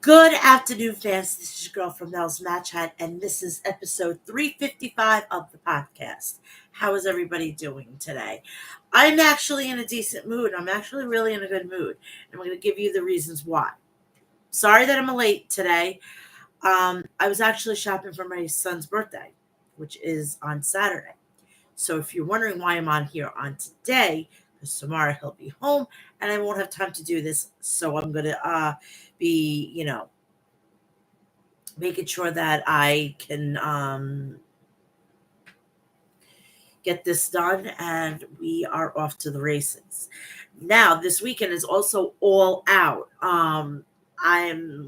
Good afternoon, fans. This is your girl from Mel'S Mat Chat, and this is episode 355 of the podcast. How is everybody doing today? I'm actually in a decent mood. I'm actually really in a good mood, and I'm going to give you the reasons why. Sorry that I'm late today. I was actually shopping for my son's birthday, which is on Saturday. So if you're wondering why I'm on here on today, because tomorrow he'll be home and I won't have time to do this, so I'm going to be, making sure that I can get this done and we are off to the races. Now, this weekend is also all out. I'm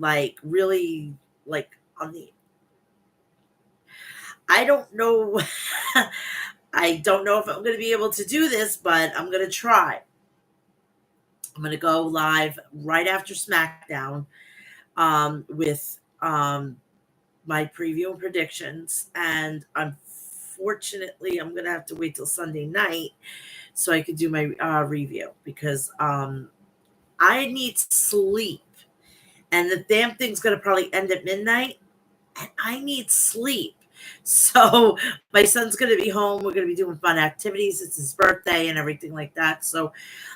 like really like on the I don't know I don't know if I'm going to be able to do this, but I'm going to try. I'm going to go live right after SmackDown with my preview and predictions. And unfortunately, I'm going to have to wait till Sunday night so I could do my review because I need sleep. And the damn thing's going to probably end at midnight. And I need sleep. So my son's going to be home. We're going to be doing fun activities. It's his birthday and everything like that. So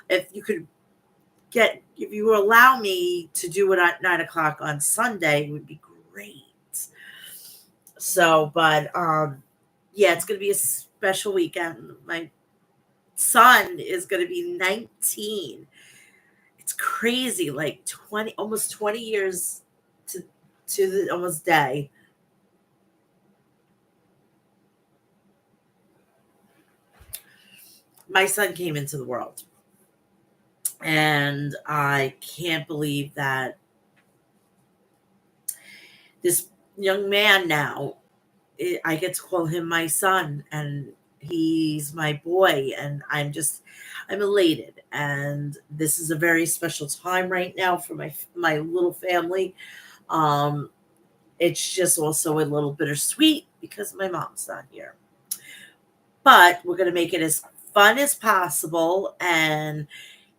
if you allow me to do it at 9 o'clock on Sunday, it would be great. So, but yeah, it's going to be a special weekend. My son is going to be 19. It's crazy, like almost 20 years to the almost day. My son came into the world. And I can't believe that this young man now, I get to call him my son, and he's my boy, and I'm elated. And this is a very special time right now for my little family. Um, it's just also a little bittersweet because my mom's not here. But we're gonna make it as fun as possible, and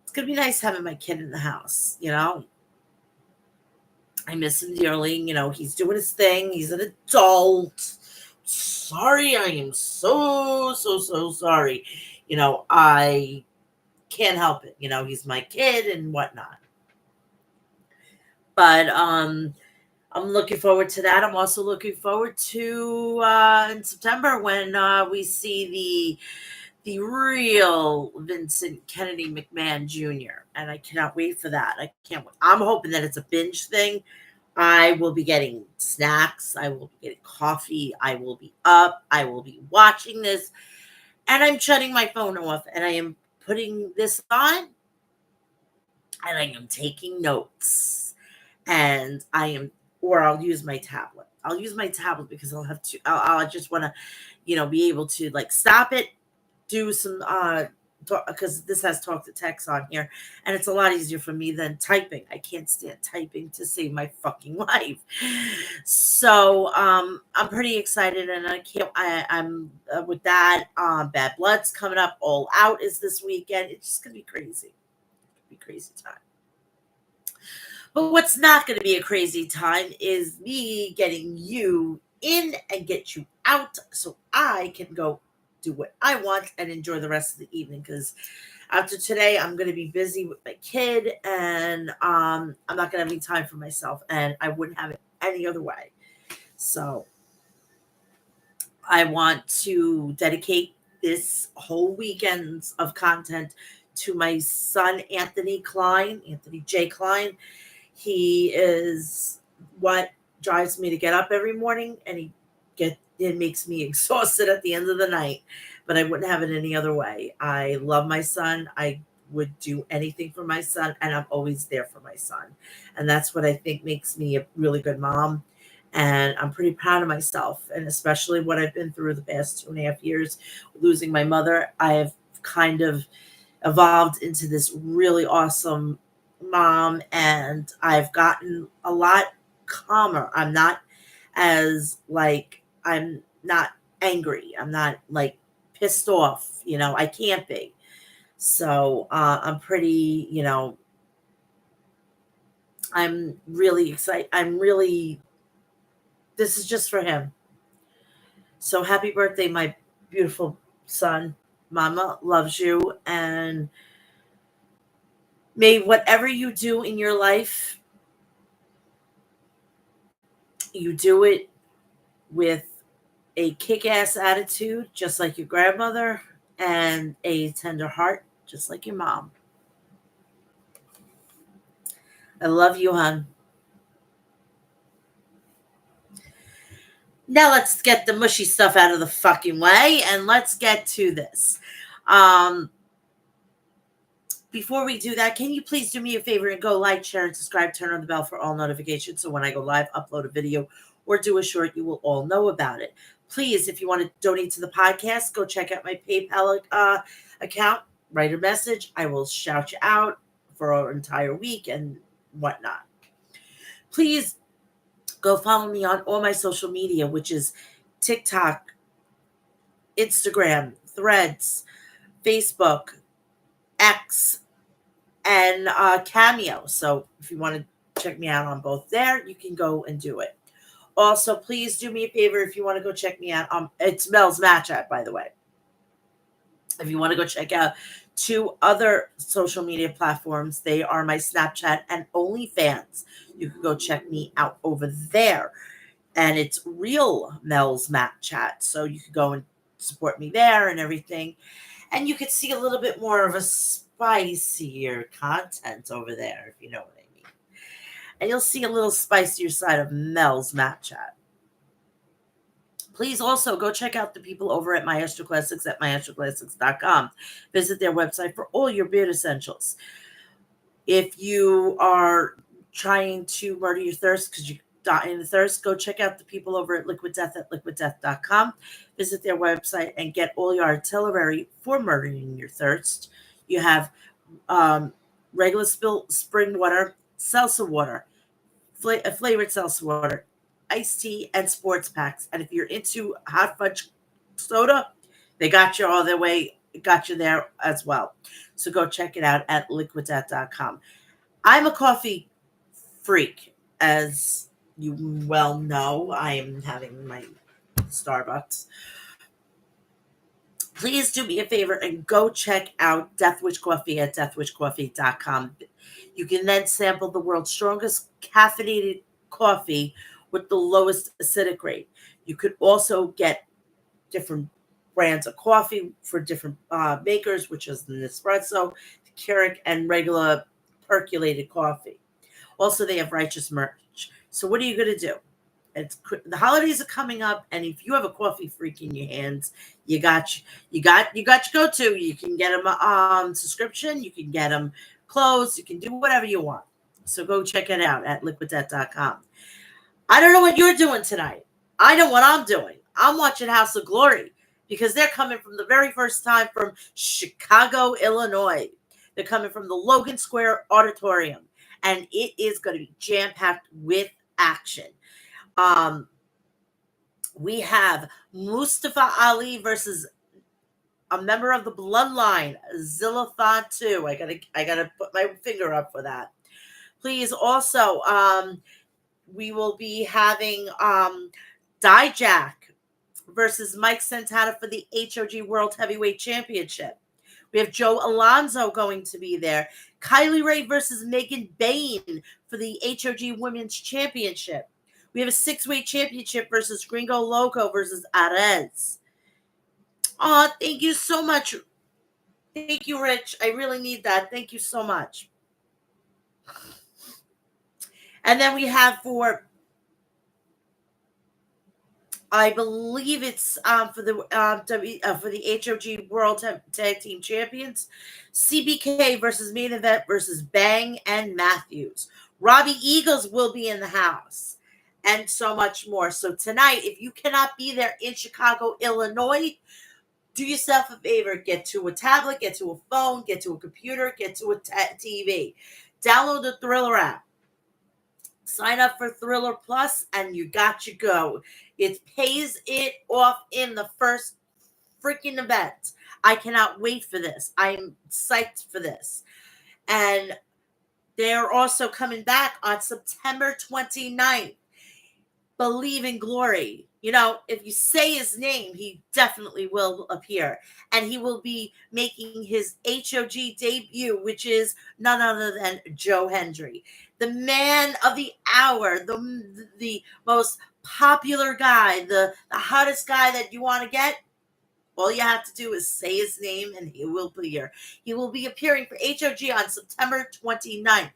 it's gonna be nice having my kid in the house. I miss him dearly. He's doing his thing. He's an adult. Sorry, I am so sorry. I can't help it. He's my kid and whatnot. But I'm looking forward to that. I'm also looking forward to in September when we see the real Vincent Kennedy McMahon Jr. And I cannot wait for that. I can't wait. I'm hoping that it's a binge thing. I will be getting snacks. I will be getting coffee. I will be up. I will be watching this. And I'm shutting my phone off and I am putting this on and I am taking notes. And I'll use my tablet. I'll use my tablet because I'll just want to, be able to like stop it, do some because this has talk to text on here and it's a lot easier for me than typing. I can't stand typing to save my fucking life. So I'm pretty excited and I'm with that. Bad Blood's coming up. All Out is this weekend. It's just gonna be crazy. Crazy time. But what's not going to be a crazy time is me getting you in and get you out so I can go do what I want and enjoy the rest of the evening. Because after today, I'm going to be busy with my kid and I'm not going to have any time for myself. And I wouldn't have it any other way. So I want to dedicate this whole weekend of content to my son, Anthony J. Klein. He is what drives me to get up every morning, and it makes me exhausted at the end of the night, but I wouldn't have it any other way. I love my son. I would do anything for my son, and I'm always there for my son. And that's what I think makes me a really good mom. And I'm pretty proud of myself, and especially what I've been through the past 2.5 years, losing my mother. I have kind of evolved into this really awesome mom, and I've gotten a lot calmer. I'm not angry. I'm not like pissed off. I can't be. So I'm pretty, I'm really excited. This is just for him. So happy birthday, my beautiful son. Mama loves you. And may whatever you do in your life, you do it with a kick ass attitude, just like your grandmother, and a tender heart, just like your mom. I love you, hon. Now let's get the mushy stuff out of the fucking way and let's get to this. Um, Before we do that, can you please do me a favor and go like, share, and subscribe? Turn on the bell for all notifications so when I go live, upload a video, or do a short, you will all know about it. Please, if you want to donate to the podcast, go check out my PayPal account, write a message. I will shout you out for our entire week and whatnot. Please go follow me on all my social media, which is TikTok, Instagram, Threads, Facebook, X, and Cameo. So if you want to check me out on both there, you can go and do it. Also, please do me a favor if you want to go check me out. It's Mel's Mat Chat, by the way. If you want to go check out 2 other social media platforms, they are my Snapchat and OnlyFans. You can go check me out over there. And it's real Mel's Mat Chat. So you can go and support me there and everything. And you could see a little bit more of a spicier content over there, if you know what I mean. And you'll see a little spicier side of Mel's Mat Chat. Please also go check out the people over at Maestro Classics at maestroclassics.com. Visit their website for all your beard essentials. If you are trying to murder your thirst because you dying of thirst, go check out the people over at Liquid Death at liquiddeath.com. Visit their website and get all your artillery for murdering your thirst. You have regular spring water, seltzer water, flavored seltzer water, iced tea, and sports packs. And if you're into hot fudge soda, they got you all the way, got you there as well. So go check it out at liquiddeath.com. I'm a coffee freak, as you well know. I am having my Starbucks. Please do me a favor and go check out Death Wish Coffee at deathwishcoffee.com. You can then sample the world's strongest caffeinated coffee with the lowest acidic rate. You could also get different brands of coffee for different makers, which is the Nespresso, the Keurig, and regular percolated coffee. Also, they have righteous merch. So what are you going to do? The holidays are coming up, and if you have a coffee freak in your hands, you got your go-to. You can get them a subscription, you can get them clothes, you can do whatever you want. So go check it out at liquiddeath.com. I don't know what you're doing tonight. I know what I'm doing. I'm watching House of Glory because they're coming from the very first time from Chicago, Illinois. They're coming from the Logan Square Auditorium, and it is going to be jam-packed with action. We have Mustafa Ali versus a member of the bloodline, Zilla Fatu. I gotta put my finger up for that. Please also, we will be having Dijak versus Mike Santana for the HOG World Heavyweight Championship. We have Joe Alonzo going to be there. Kylie Ray versus Megan Bain for the HOG Women's Championship. We have a 6-weight championship versus Gringo Loco versus Arez. Oh, thank you so much. Thank you, Rich. I really need that. Thank you so much. And then we have I believe it's for the HOG World Tag Team Champions, CBK versus Main Event versus Bang and Matthews. Robbie Eagles will be in the house, and so much more. So tonight, if you cannot be there in Chicago, Illinois, do yourself a favor. Get to a tablet, get to a phone, get to a computer, get to a TV. Download the Thriller app. Sign up for Thriller Plus, and you got to go. It pays it off in the first freaking event. I cannot wait for this. I'm psyched for this. And They're also coming back on September 29th. Believe in Glory. If you say his name, he definitely will appear. And he will be making his HOG debut, which is none other than Joe Hendry, the man of the hour, the most popular guy, the hottest guy that you want to get. All you have to do is say his name and he will appear. He will be appearing for HOG on September 29th.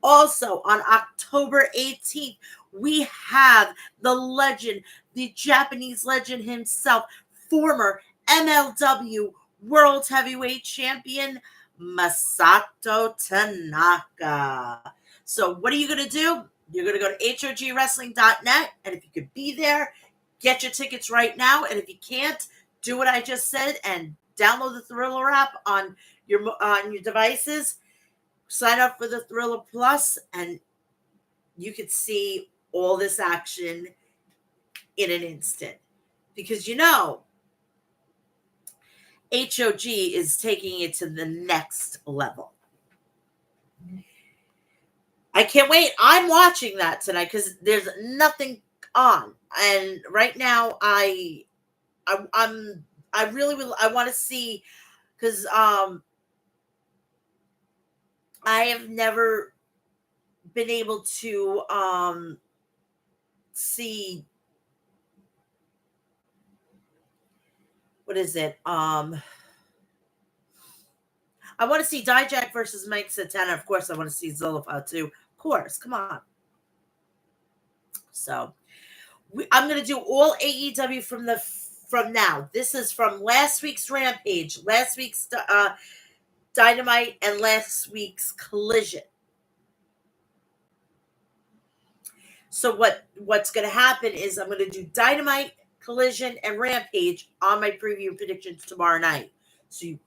Also, on October 18th, we have the legend, the Japanese legend himself, former MLW World Heavyweight Champion, Masato Tanaka. So what are you going to do? You're going to go to hogwrestling.net, and if you could be there, get your tickets right now. And if you can't, do what I just said and download the Thriller app on your devices. Sign up for the Thriller Plus, and you could see all this action in an instant. Because HOG is taking it to the next level. I can't wait. I'm watching that tonight because there's nothing on, and right now I really will. I want to see because I have never been able to see, what is it? I want to see Dijak versus Mike Santana. Of course, I want to see Zolofau too. Of course, come on. So I'm going to do all AEW from now. This is from last week's Rampage, last week's Dynamite, and last week's Collision. So what's going to happen is I'm going to do Dynamite, Collision, and Rampage on my preview predictions tomorrow night. So you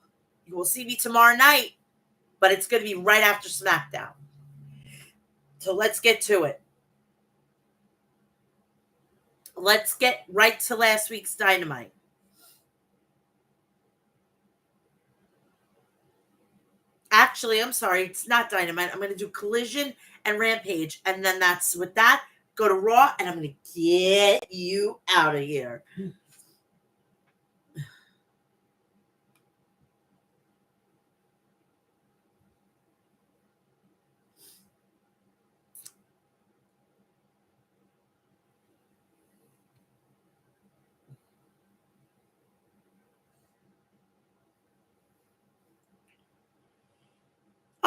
will see me tomorrow night, but it's going to be right after SmackDown. So let's get to it. Let's get right to last week's Dynamite. Actually, I'm sorry, it's not Dynamite. I'm going to do Collision and Rampage, and then that's with that. Go to Raw, and I'm going to get you out of here.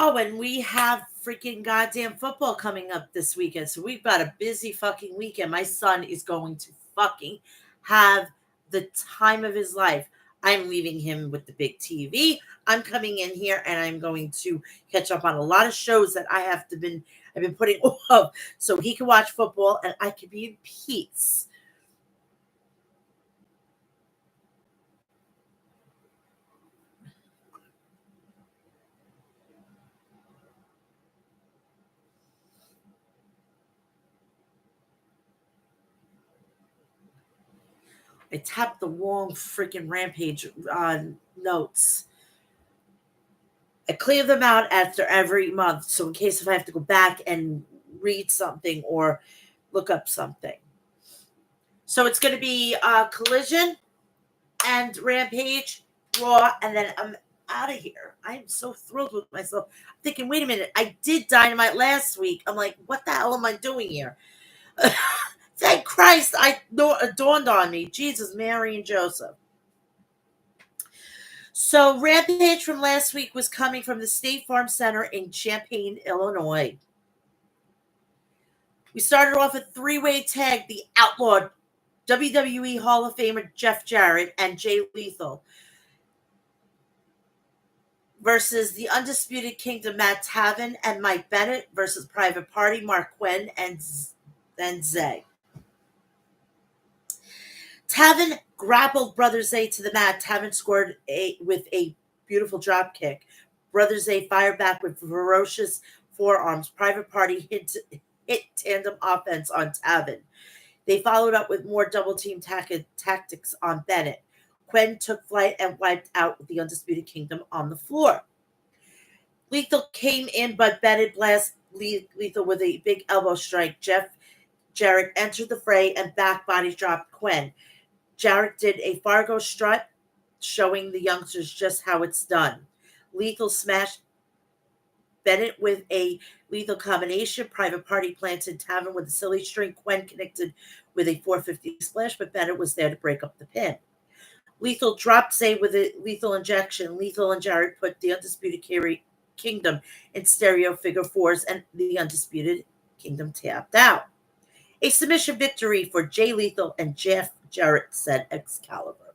Oh, and we have freaking goddamn football coming up this weekend. So we've got a busy fucking weekend. My son is going to fucking have the time of his life. I'm leaving him with the big TV. I'm coming in here and I'm going to catch up on a lot of shows that I've been putting off so he can watch football and I can be in peace. I tapped the wrong freaking Rampage notes. I clear them out after every month, so in case if I have to go back and read something or look up something. So it's going to be Collision and Rampage, Raw, and then I'm out of here. I'm so thrilled with myself. I'm thinking, wait a minute, I did Dynamite last week. I'm like, what the hell am I doing here? Thank Christ, it dawned on me. Jesus, Mary, and Joseph. So Rampage from last week was coming from the State Farm Center in Champaign, Illinois. We started off a three-way tag, the outlawed WWE Hall of Famer Jeff Jarrett and Jay Lethal versus the Undisputed Kingdom Matt Taven and Mike Bennett versus Private Party Mark Quinn and Zay. Taven grappled Brother Zay to the mat. Taven scored with a beautiful drop kick. Brother Zay fired back with ferocious forearms. Private Party hit tandem offense on Taven. They followed up with more double team tactics on Bennett. Quinn took flight and wiped out the Undisputed Kingdom on the floor. Lethal came in, but Bennett blasted Lethal with a big elbow strike. Jeff Jarrett entered the fray and back body dropped Quinn. Jarrett did a Fargo strut, showing the youngsters just how it's done. Lethal smashed Bennett with a lethal combination. Private Party planted Tavern with a silly string. Quinn connected with a 450 splash, but Bennett was there to break up the pin. Lethal dropped Zay with a lethal injection. Lethal and Jarrett put the Undisputed Kingdom in stereo figure fours, and the Undisputed Kingdom tapped out. A submission victory for Jay Lethal and Jeff Jarrett, said Excalibur.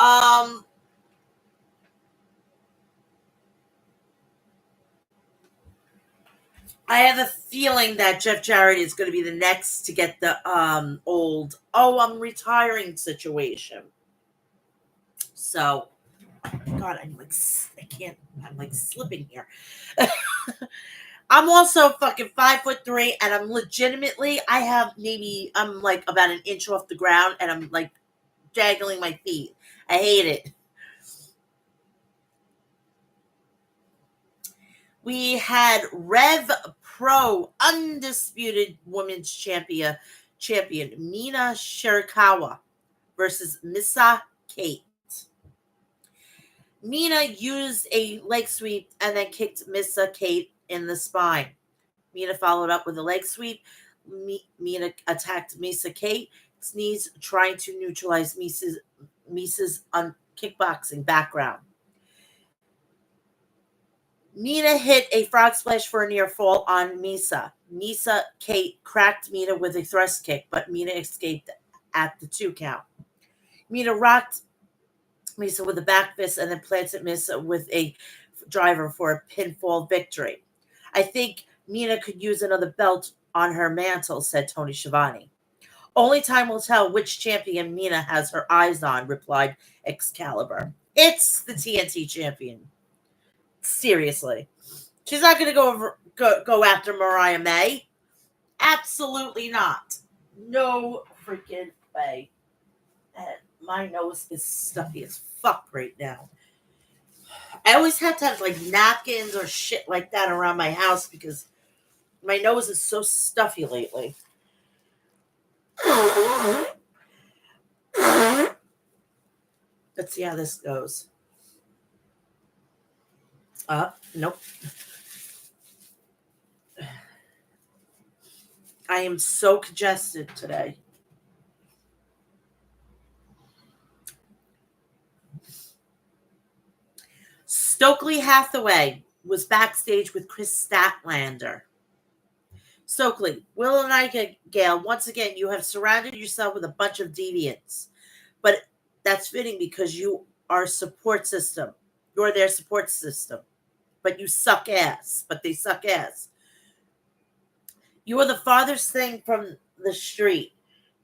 I have a feeling that Jeff Jarrett is going to be the next to get the old I'm retiring situation. So, God, I'm like slipping here. I'm also fucking 5'3", and I'm legitimately, I'm like about an inch off the ground, and I'm like daggling my feet. I hate it. We had Rev Pro Undisputed Women's Champion Mina Shirakawa versus Misa Kate. Mina used a leg sweep and then kicked Misa Kate in the spine. Mina followed up with a leg sweep. Mina attacked Misa Kate's knees, trying to neutralize Misa's kickboxing background. Mina hit a frog splash for a near fall on Misa. Misa Kate cracked Mina with a thrust kick, but Mina escaped at the 2 count. Mina rocked Misa with a back fist and then planted Misa with a driver for a pinfall victory. I think Mina could use another belt on her mantle, said Tony Schiavone. Only time will tell which champion Mina has her eyes on, replied Excalibur. It's the TNT champion. Seriously. She's not going to go after Mariah May. Absolutely not. No freaking way. And my nose is stuffy as fuck right now. I always have to have like napkins or shit like that around my house because my nose is so stuffy lately. Let's see how this goes. Nope. I am so congested today. Stokely Hathaway was backstage with Chris Statlander. Stokely, Will and Nightingale, once again, you have surrounded yourself with a bunch of deviants. But that's fitting because you are support system. You're their support system. But you suck ass. But they suck ass. You are the farthest thing from the street.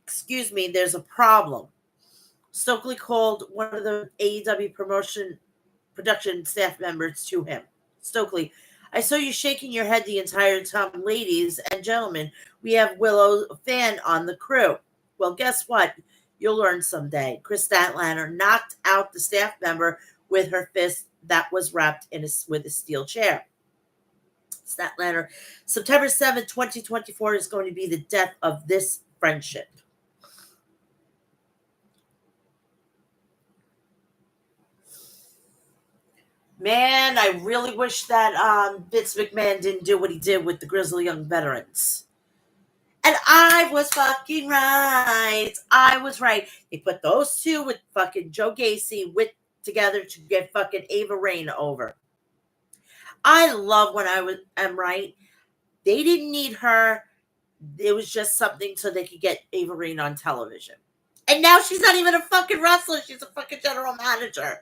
Excuse me, there's a problem. Stokely called one of the AEW production staff members to him. Stokely, I saw you shaking your head the entire time. Ladies and gentlemen, we have Willow Fan on the crew. Well, guess what? You'll learn someday. Chris Statlander knocked out the staff member with her fist that was wrapped with a steel chair. Statlander, September 7th, 2024 is going to be the death of this friendship. Man, I really wish that Vince McMahon didn't do what he did with the Grizzly Young Veterans. And I was fucking right. I was right. They put those two with fucking Joe Gacy together to get fucking Ava Raine over. I love when am right. They didn't need her. It was just something so they could get Ava Raine on television. And now she's not even a fucking wrestler. She's a fucking general manager.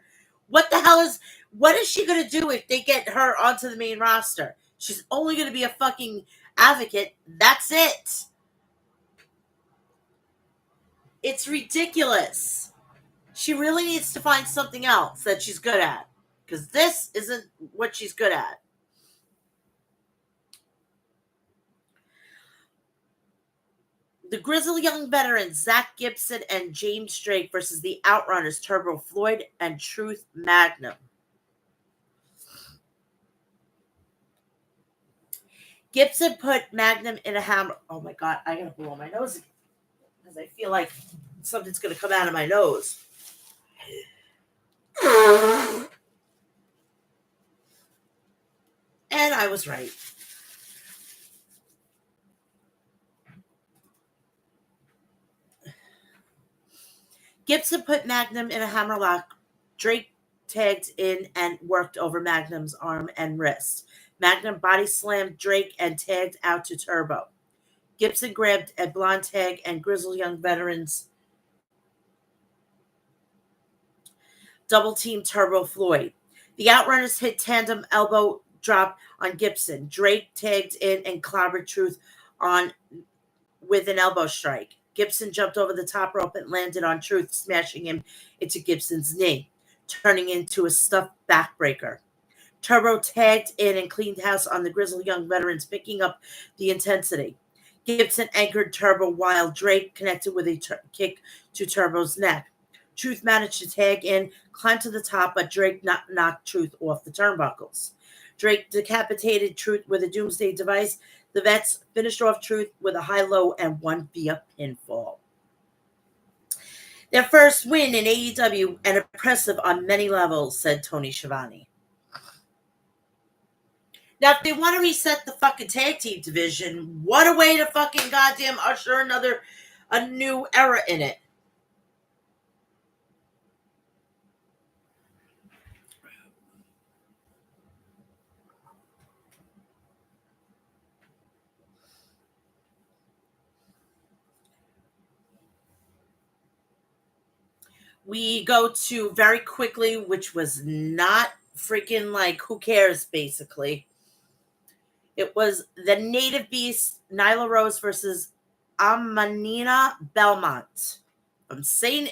What is she going to do if they get her onto the main roster? She's only going to be a fucking advocate. That's it. It's ridiculous. She really needs to find something else that she's good at. Because this isn't what she's good at. The Grizzly Young Veterans, Zach Gibson and James Drake versus the Outrunners, Turbo Floyd and Truth Magnum. Gibson put Magnum in a hammer. Oh my God, I gotta blow my nose because I feel like something's gonna come out of my nose. And I was right. Gibson put Magnum in a hammerlock. Drake tagged in and worked over Magnum's arm and wrist. Magnum body slammed Drake and tagged out to Turbo. Gibson grabbed a blonde tag and grizzled young veterans double team Turbo Floyd. The Outrunners hit tandem elbow drop on Gibson. Drake tagged in and clobbered Truth on with an elbow strike. Gibson jumped over the top rope and landed on Truth, smashing him into Gibson's knee, turning into a stuffed backbreaker. Turbo tagged in and cleaned house on the grizzled young veterans, picking up the intensity. Gibson anchored Turbo while Drake connected with a kick to Turbo's neck. Truth managed to tag in, climb to the top, but Drake knocked Truth off the turnbuckles. Drake decapitated Truth with a doomsday device. The vets finished off Truth with a high-low and won via pinfall. Their first win in AEW and impressive on many levels, said Tony Schiavone. Now, if they want to reset the fucking tag team division, what a way to fucking goddamn usher a new era in it. We go to very quickly, which was not freaking like, who cares, basically. It was the Native Beast, Nyla Rose versus Amanina Belmont. If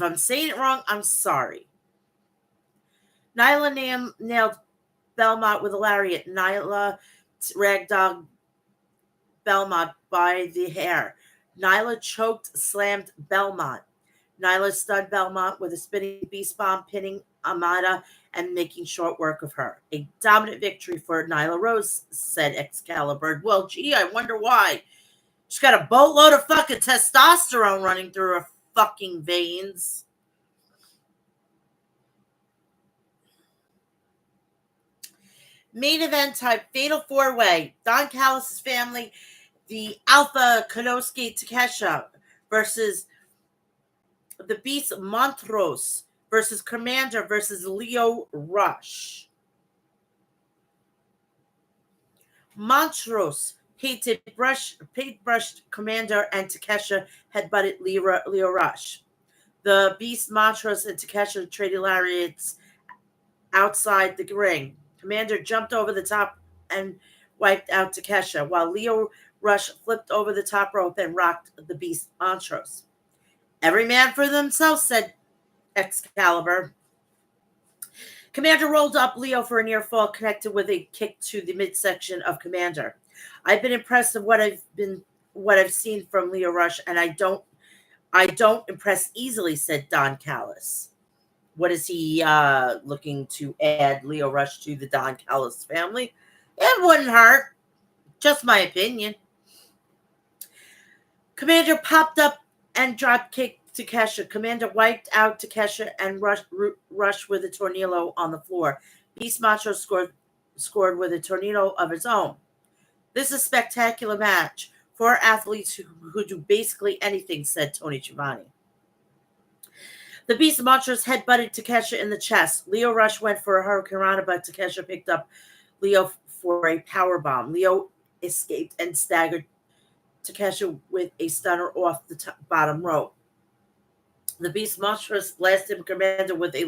I'm saying it wrong, I'm sorry. Nyla nailed Belmont with a lariat. Nyla ragdolled Belmont by the hair. Nyla choked, slammed Belmont. Nyla stunned Belmont with a spinning beast bomb, pinning Amada and making short work of her. A dominant victory for Nyla Rose, said Excalibur. Well, gee, I wonder why. She's got a boatload of fucking testosterone running through her fucking veins. Main event type, fatal four-way. Don Callis' family, the Alpha Konosuke Takesha versus the Beast Montrose versus Commander versus Lio Rush. Montrose paint-brushed Commander and Takesha headbutted Lio Rush. The Beast Montrose and Takesha traded lariats outside the ring. Commander jumped over the top and wiped out Takesha, while Lio Rush flipped over the top rope and rocked the Beast Montrose. Every man for themselves, said Excalibur. Commander rolled up Leo for a near fall, connected with a kick to the midsection of Commander. I've been impressed with what I've seen from Lio Rush, and I don't impress easily, said Don Callis. What is he looking to add Lio Rush to the Don Callis family? It wouldn't hurt. Just my opinion. Commander popped up and drop kicked Takesha. Commander wiped out Takesha and rushed with a tornado on the floor. Beast Macho scored with a tornado of his own. This is a spectacular match. 4 athletes who do basically anything, said Tony Schiavone. The Beast Montrose headbutted Takesha in the chest. Lio Rush went for a Hurricane Rana, but Takesha picked up Leo for a powerbomb. Leo escaped and staggered Takesha with a stunner off the bottom rope. The Beast Monstrous blasted Commander with a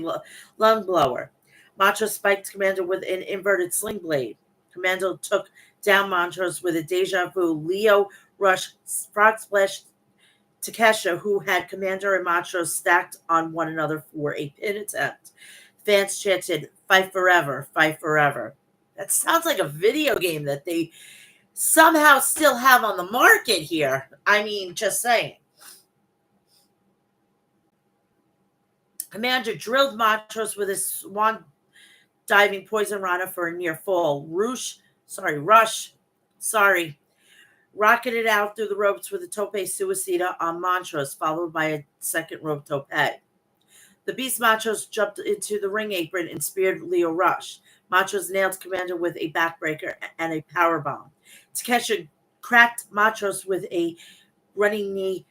lung blower. Montrose spiked Commander with an inverted sling blade. Commander took down Montrose with a deja vu. Lio Rush frog splashed Takesha, who had Commander and Montrose stacked on one another for a pin attempt. Fans chanted, "Fight forever, fight forever." That sounds like a video game that they somehow still have on the market here. I mean, just saying. Commander drilled Montrose with his swan diving poison rana for a near fall. Rush Sorry. Rocketed out through the ropes with a tope suicida on Montrose, followed by a second rope tope. The Beast Montrose jumped into the ring apron and speared Leo Rush. Montrose nailed Commander with a backbreaker and a powerbomb. Takeshita cracked Montrose with a running knee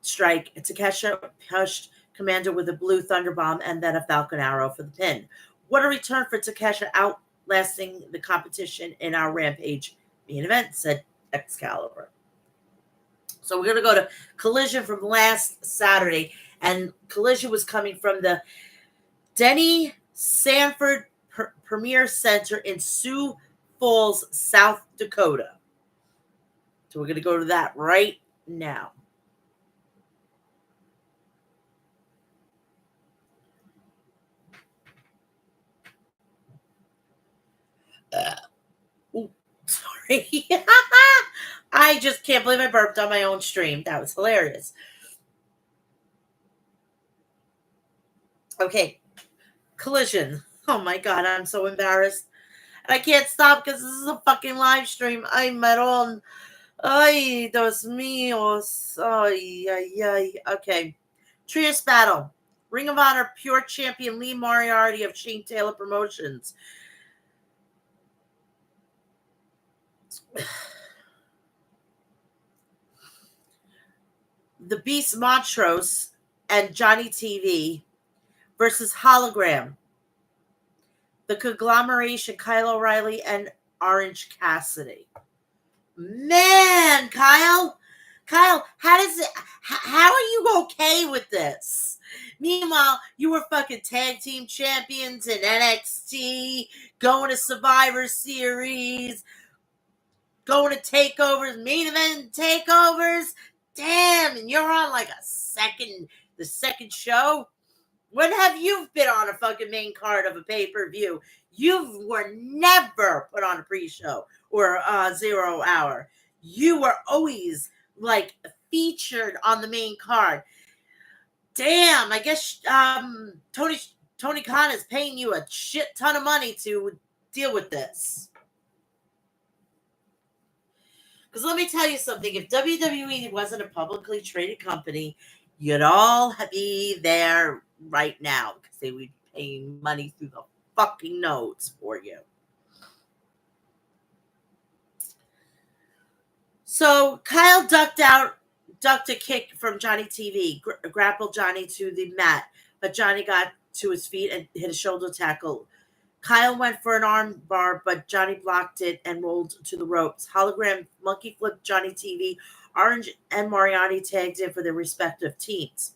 strike. Takeshita pushed Commander with a blue thunderbomb and then a Falcon Arrow for the pin. What a return for Takeshita, outlasting the competition in our Rampage main event, said Excalibur. So we're going to go to Collision from last Saturday. And Collision was coming from the Denny Sanford Premier Center in Sioux Falls, South Dakota. So we're going to go to that right now. Sorry. I just can't believe I burped on my own stream. That was hilarious. Okay. Collision. Oh my God, I'm so embarrassed. And I can't stop because this is a fucking live stream. Ay, marón. Ay, Dios míos. Ay, ay, ay. Okay. Trios battle. Ring of Honor Pure Champion Lee Moriarty of Shane Taylor Promotions. The Beast Montrose and Johnny TV versus Hologram. The Conglomeration, Kyle O'Reilly and Orange Cassidy. Man, Kyle, how are you okay with this? Meanwhile, you were fucking tag team champions in NXT, going to Survivor Series, going to takeovers, main event takeovers. Damn, and you're on like the second show. When have you been on a fucking main card of a pay-per-view? You were never put on a pre-show or a 0 hour. You were always like featured on the main card. Damn, I guess Tony Khan is paying you a shit ton of money to deal with this. Because let me tell you something. If WWE wasn't a publicly traded company, you'd all be there right now because they would be paying money through the fucking nose for you. So Kyle ducked a kick from Johnny TV, grappled Johnny to the mat, but Johnny got to his feet and hit a shoulder tackle. Kyle went for an arm bar, but Johnny blocked it and rolled to the ropes. Hologram monkey flipped Johnny TV. Orange and Moriarty tagged in for their respective teams.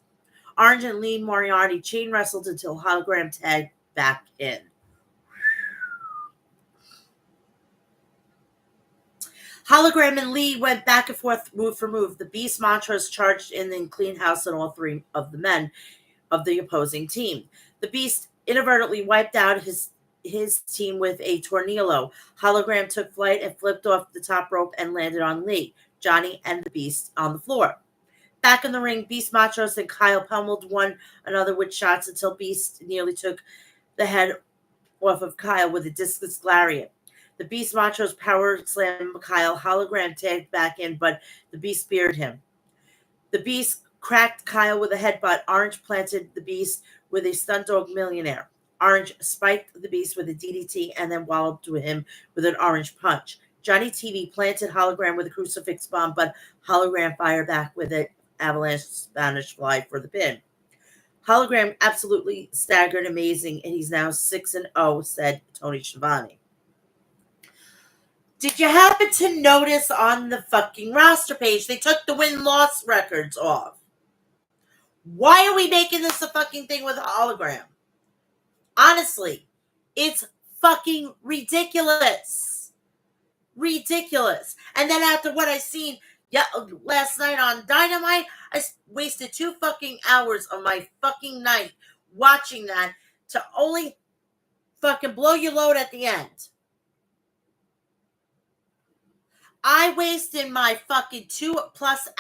Orange and Lee Moriarty chain wrestled until Hologram tagged back in. Hologram and Lee went back and forth, move for move. The Beast Montrose charged in and cleaned house on all three of the men of the opposing team. The Beast inadvertently wiped out his team with a tornillo. Hologram took flight and flipped off the top rope and landed on Lee, Johnny, and the Beast on the floor. Back in the ring, Beast Montrose and Kyle pummeled one another with shots until Beast nearly took the head off of Kyle with a discus lariat. The Beast Montrose power slammed Kyle. Hologram tagged back in, but the Beast speared him. The Beast cracked Kyle with a headbutt. Orange planted the Beast with a stunt dog millionaire. Orange spiked the Beast with a DDT and then walloped him with an orange punch. Johnny TV planted Hologram with a crucifix bomb, but Hologram fired back with an avalanche Spanish fly for the pin. Hologram absolutely staggered amazing, and he's now 6-0, said Tony Schiavone. Did you happen to notice on the fucking roster page, they took the win-loss records off? Why are we making this a fucking thing with a Hologram? Honestly, it's fucking ridiculous. Ridiculous. And then after what I seen last night on Dynamite, I wasted 2 fucking hours of my fucking night watching that to only fucking blow your load at the end. I wasted my fucking 2+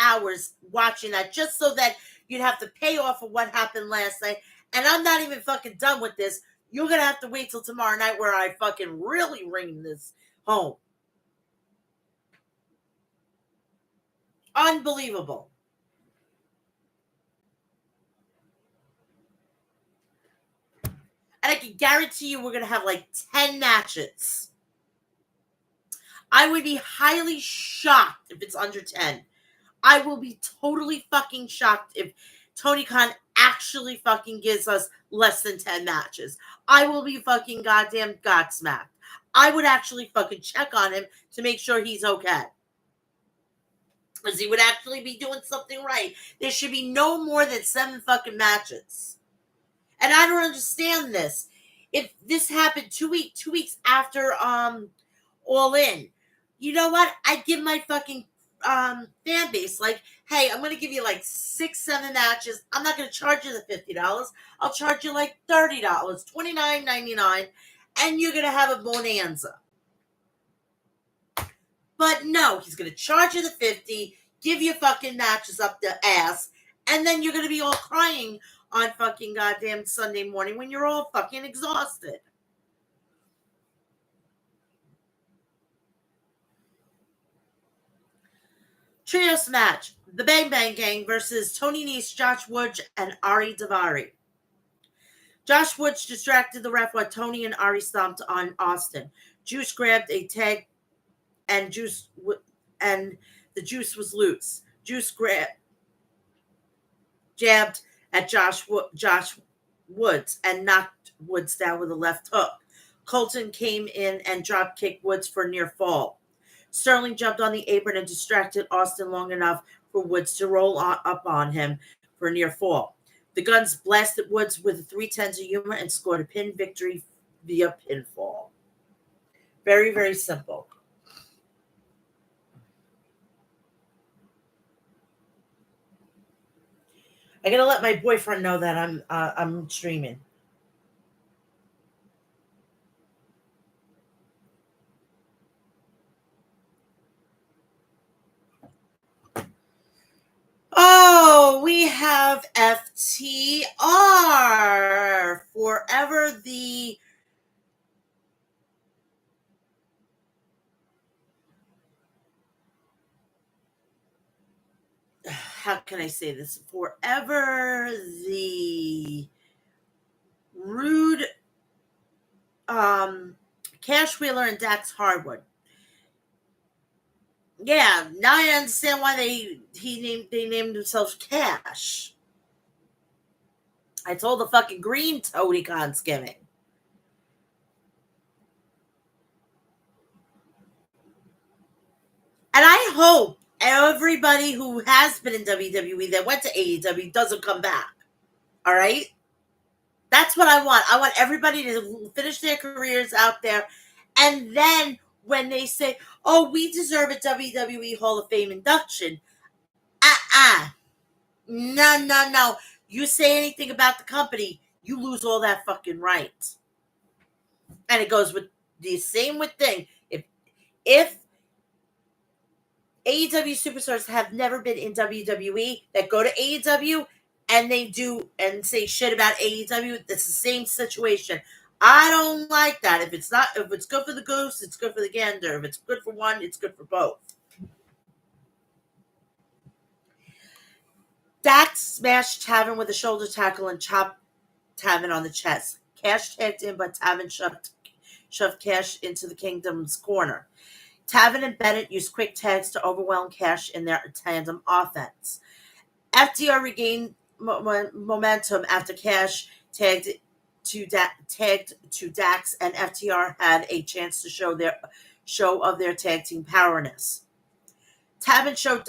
hours watching that just so that you'd have to pay off of what happened last night. And I'm not even fucking done with this. You're going to have to wait till tomorrow night where I fucking really ring this home. Unbelievable. And I can guarantee you we're going to have like 10 matches. I would be highly shocked if it's under 10. I will be totally fucking shocked if Tony Khan actually fucking gives us less than 10 matches. I will be fucking goddamn godsmacked. I would actually fucking check on him to make sure he's okay. Because he would actually be doing something right. There should be no more than 7 fucking matches. And I don't understand this. If this happened 2 weeks after All In, you know what? I'd give my fucking fan base like, hey, I'm gonna give you like 6-7 matches. I'm not gonna charge you the $50. I'll charge you like $30, $29.99, and you're gonna have a bonanza. But no, he's gonna charge you the $50, give you fucking matches up the ass, and then you're gonna be all crying on fucking goddamn Sunday morning when you're all fucking exhausted. Trios match: The Bang Bang Gang versus Tony Nese, Josh Woods, and Ari Daivari. Josh Woods distracted the ref while Tony and Ari stomped on Austin. Juice grabbed a tag, and the juice was loose. Juice jabbed at Josh Woods and knocked Woods down with a left hook. Colton came in and drop kicked Woods for a near fall. Sterling jumped on the apron and distracted Austin long enough for Woods to roll up on him for a near fall. The Guns blasted Woods with a 310 to humor and scored a pin victory via pinfall. Very, very simple. I gotta let my boyfriend know that I'm streaming. Oh, we have FTR forever the how can I say this? Forever the rude Cash Wheeler and Dax Hardwood. Yeah, now I understand why they named themselves Cash. I told the fucking green Tony Khan's giving. And I hope everybody who has been in WWE that went to AEW doesn't come back. All right? That's what I want. I want everybody to finish their careers out there. And then when they say, oh, we deserve a WWE Hall of Fame induction. No. You say anything about the company, you lose all that fucking right. And it goes with the same with thing. If AEW superstars have never been in WWE that go to AEW and they do and say shit about AEW, it's the same situation. I don't like that. If it's good for the goose, it's good for the gander. If it's good for one, it's good for both. Dax smashed Taven with a shoulder tackle and chopped Taven on the chest. Cash tagged in, but Taven shoved Cash into the Kingdom's corner. Taven and Bennett used quick tags to overwhelm Cash in their tandem offense. FTR regained momentum after Cash tagged to Dax, and FTR had a chance to show of their tag team powerness. Taven shoved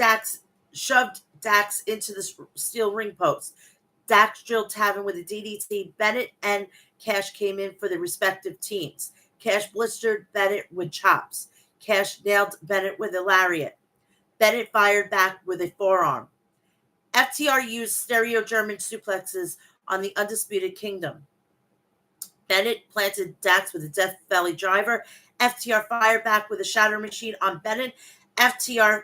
Dax into the steel ring post. Dax drilled Taven with a DDT. Bennett and Cash came in for the respective teams. Cash blistered Bennett with chops. Cash nailed Bennett with a lariat. Bennett fired back with a forearm. FTR used stereo German suplexes on the Undisputed Kingdom. Bennett planted Dax with a Death Valley driver. FTR fired back with a shatter machine on Bennett. FTR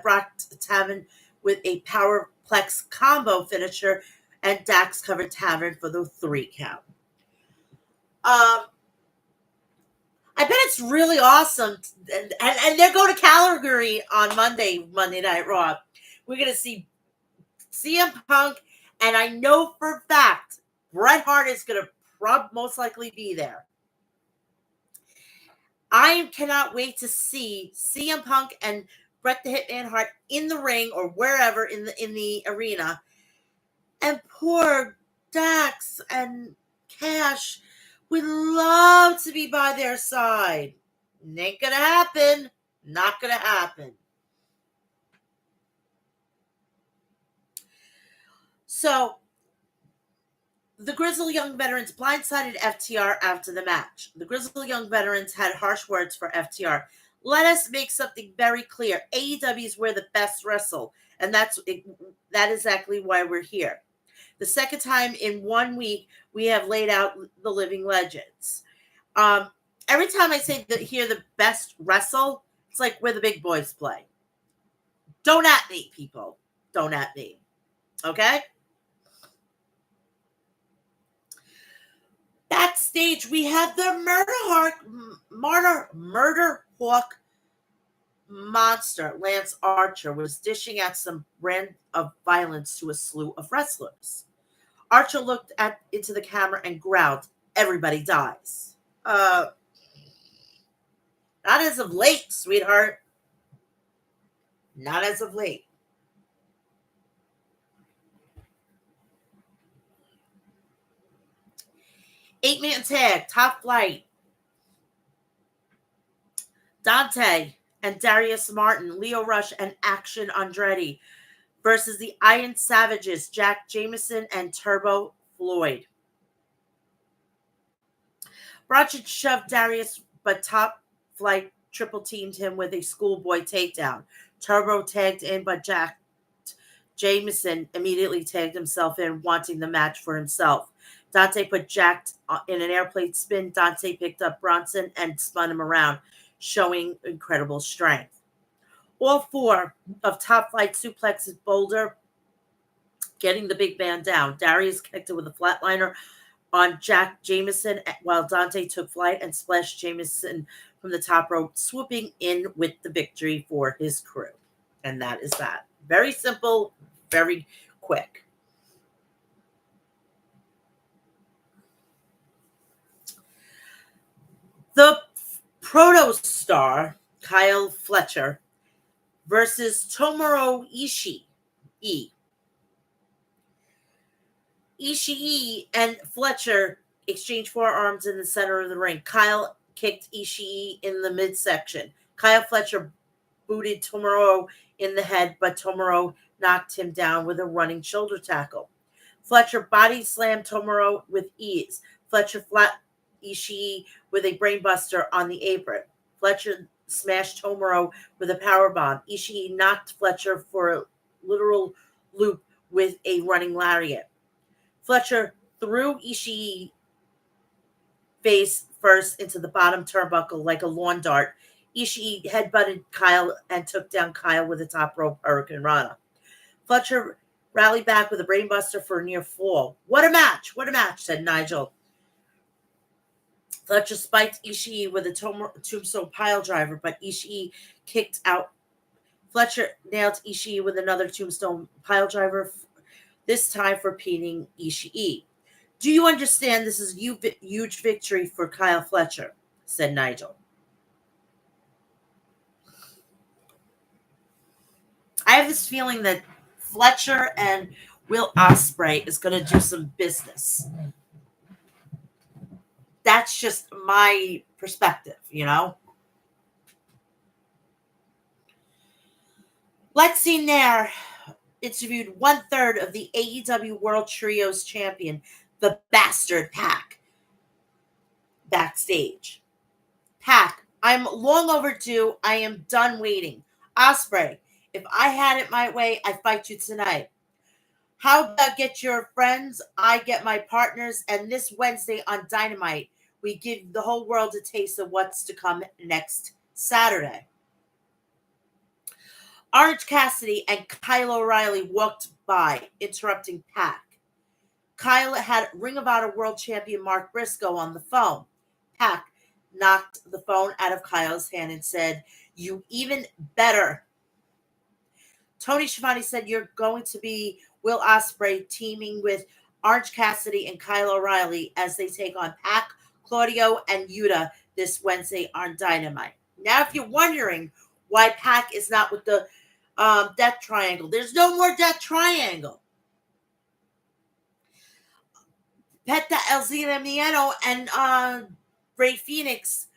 brought Taven with a powerplex combo finisher, and Dax covered Taven for the 3 count. I bet it's really awesome. And they're going to Calgary on Monday Night Raw. We're going to see CM Punk, and I know for a fact Bret Hart is going to most likely be there. I cannot wait to see CM Punk and Bret the Hitman Hart in the ring or wherever in the arena. And poor Dax and Cash would love to be by their side. Ain't gonna happen. Not gonna happen. So, the Grizzled Young Veterans blindsided FTR after the match. The Grizzled Young Veterans had harsh words for FTR. Let us make something very clear. AEW is where the best wrestle, and that is exactly why we're here. The second time in 1 week, we have laid out the living legends. Every time I say that here the best wrestle, it's like where the big boys play. Don't at me, people. Don't at me. Okay? Backstage, we have the Murder Hawk monster, Lance Archer, was dishing out some brand of violence to a slew of wrestlers. Archer looked into the camera and growled, "Everybody dies." Not as of late, sweetheart. Not as of late. Eight-man tag, Top Flight. Dante and Darius Martin, Leo Rush, and Action Andretti versus the Iron Savages, Jack Jameson and Turbo Floyd. Bronson shoved Darius, but Top Flight triple teamed him with a schoolboy takedown. Turbo tagged in, but Jack Jameson immediately tagged himself in, wanting the match for himself. Dante put Jack in an airplane spin. Dante picked up Bronson and spun him around, showing incredible strength. All four of Top Flight suplexes Boulder, getting the big man down. Darius connected with a flatliner on Jack Jameson while Dante took flight and splashed Jameson from the top rope, swooping in with the victory for his crew. And that is that. Very simple, very quick. The Proto Star, Kyle Fletcher, versus Tomohiro Ishii. Ishii and Fletcher exchanged forearms in the center of the ring. Kyle kicked Ishii in the midsection. Kyle Fletcher booted Tomohiro in the head, but Tomohiro knocked him down with a running shoulder tackle. Fletcher body slammed Tomohiro with ease. Fletcher flat Ishii with a brainbuster on the apron. Fletcher smashed Tomohiro with a powerbomb. Ishii knocked Fletcher for a literal loop with a running lariat. Fletcher threw Ishii face first into the bottom turnbuckle like a lawn dart. Ishii headbutted Kyle and took down Kyle with a top rope Hurricane Rana. Fletcher rallied back with a brainbuster for a near fall. What a match, said Nigel. Fletcher spiked Ishii with a tombstone pile driver, but Ishii kicked out. Fletcher nailed Ishii with another tombstone pile driver, this time for pinning Ishii. Do you understand this is a huge victory for Kyle Fletcher, said Nigel. I have this feeling that Fletcher and Will Ospreay is going to do some business. That's just my perspective, you know? Lexi Nair interviewed 1/3 of the AEW World Trios champion, the Bastard Pac, backstage. Pac, I'm long overdue. I am done waiting. Ospreay, if I had it my way, I'd fight you tonight. How about get your friends, I get my partners, and this Wednesday on Dynamite, we give the whole world a taste of what's to come next Saturday. Orange Cassidy and Kyle O'Reilly walked by, interrupting Pac. Kyle had Ring of Honor World Champion Mark Briscoe on the phone. Pac, knocked the phone out of Kyle's hand and said, "You even better." Tony Schiavone said, "You're going to be Will Ospreay teaming with Orange Cassidy and Kyle O'Reilly as they take on Pac, Claudio, and Yuta this Wednesday on Dynamite." Now, if you're wondering why Pac is not with the Death Triangle, there's no more Death Triangle. Penta El Zero Miedo and Ray Phoenix,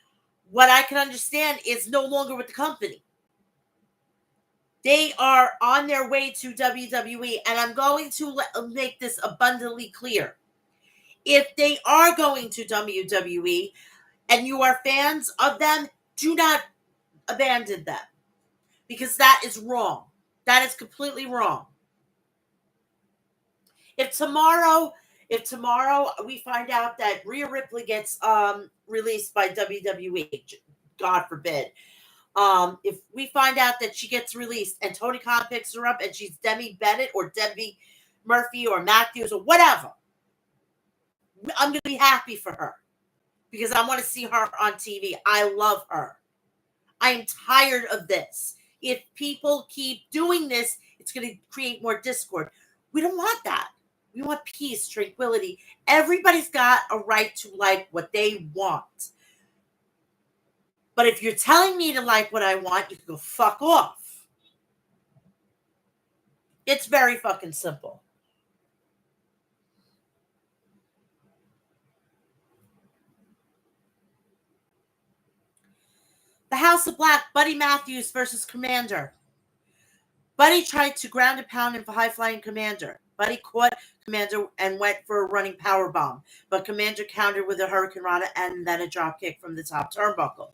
what I can understand, is no longer with the company. They are on their way to WWE, and I'm going to make this abundantly clear. If they are going to WWE and you are fans of them, do not abandon them, because that is wrong. That is completely wrong. If tomorrow we find out that Rhea Ripley gets released by WWE, God forbid, if we find out that she gets released and Tony Khan picks her up and she's Demi Bennett or Debbie Murphy or Matthews or whatever, I'm going to be happy for her because I want to see her on TV. I love her. I am tired of this. If people keep doing this, it's going to create more discord. We don't want that. We want peace, tranquility. Everybody's got a right to like what they want. But if you're telling me to like what I want, you can go fuck off. It's very fucking simple. The House of Black, Buddy Matthews versus Commander. Buddy tried to ground and pound and high-flying Commander. Buddy caught Commander and went for a running power bomb, but Commander countered with a Hurricane Rana and then a drop kick from the top turnbuckle.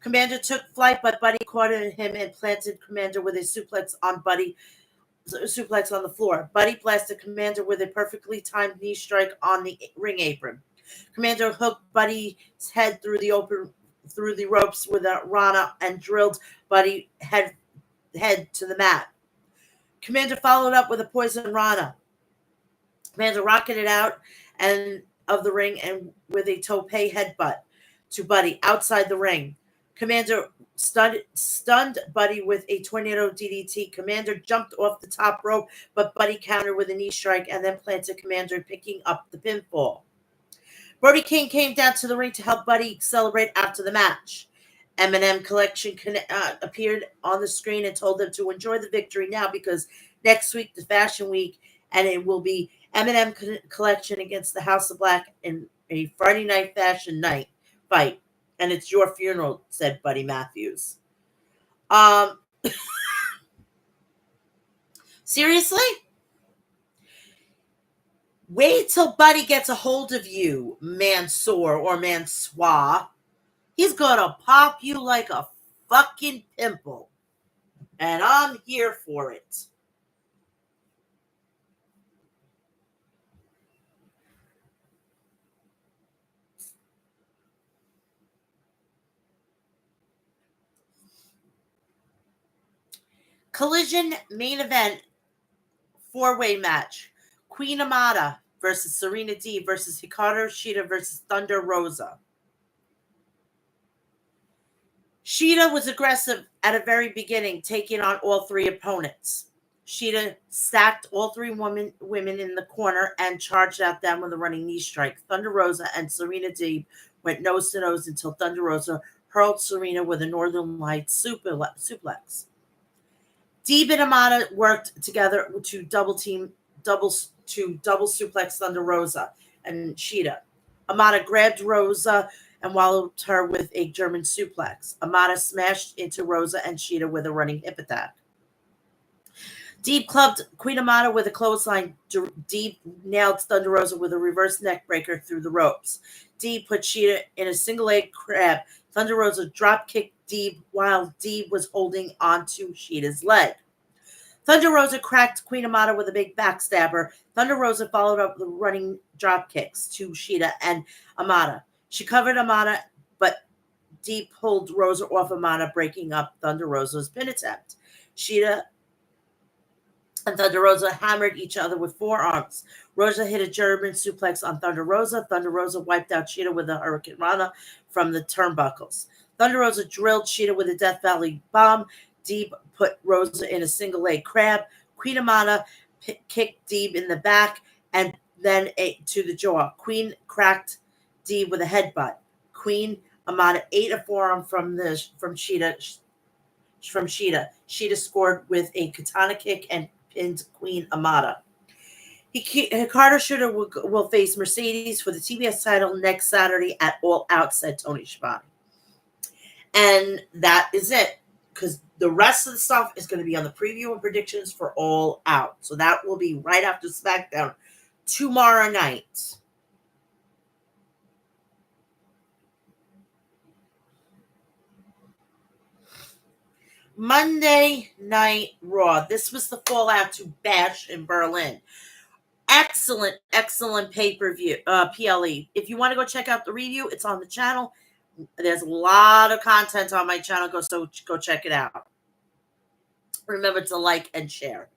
Commander took flight, but Buddy caught him and planted Commander with a suplex on the floor. Buddy blasted Commander with a perfectly timed knee strike on the ring apron. Commander hooked Buddy's head through the ropes with a Rana and drilled Buddy head to the mat. Commander followed up with a poison Rana. Commander rocketed out of the ring and with a tope headbutt to Buddy outside the ring. Commander stunned Buddy with a tornado DDT. Commander jumped off the top rope, but Buddy countered with a knee strike and then planted Commander, picking up the pinfall. Brody King came down to the ring to help Buddy celebrate after the match. M&M Collection appeared on the screen and told them to enjoy the victory now because next week, the Fashion Week, and it will be M&M Collection against the House of Black in a Friday night fashion night fight. And it's your funeral, said Buddy Matthews. Seriously? Wait till Buddy gets a hold of you, Mansoor or Mansoir. He's gonna pop you like a fucking pimple. And I'm here for it. Collision main event 4-way match. Queen Amata versus Serena Deeb versus Hikaru Shida versus Thunder Rosa. Shida was aggressive at the very beginning, taking on all three opponents. Shida stacked all three women in the corner and charged at them with a running knee strike. Thunder Rosa and Serena Deeb went nose to nose until Thunder Rosa hurled Serena with a Northern Lights suplex. Deeb and Amata worked together to double suplex Thunder Rosa and Shida. Amata grabbed Rosa and walloped her with a German suplex. Amata smashed into Rosa and Shida with a running hip attack. Deeb clubbed Queen Amata with a clothesline. Deeb nailed Thunder Rosa with a reverse neck breaker through the ropes. Deeb put Shida in a single leg crab. Thunder Rosa drop kicked Deeb while Deeb was holding onto Shida's leg. Thunder Rosa cracked Queen Amata with a big backstabber. Thunder Rosa followed up with running drop kicks to Shida and Amata. She covered Amata, but Deeb pulled Rosa off Amata, breaking up Thunder Rosa's pin attempt. Shida and Thunder Rosa hammered each other with forearms. Rosa hit a German suplex on Thunder Rosa. Thunder Rosa wiped out Cheetah with a Hurricane Rana from the turnbuckles. Thunder Rosa drilled Cheetah with a Death Valley bomb. Deeb put Rosa in a single leg crab. Queen Amana kicked Deeb in the back and then to the jaw. Queen cracked Deeb with a headbutt. Queen Amana ate a forearm from Cheetah. Cheetah scored with a katana kick and pinned Queen Amada. Hikaru Shida will face Mercedes for the TBS title next Saturday at All Out, said Tony Schiavone. And that is it, because the rest of the stuff is going to be on the preview and predictions for All Out. So that will be right after SmackDown tomorrow night. Monday Night Raw. This was the fallout to Bash in Berlin. Excellent pay-per-view, PLE. If you want to go check out the review, it's on the channel. There's a lot of content on my channel. Go check it out. Remember to like and share.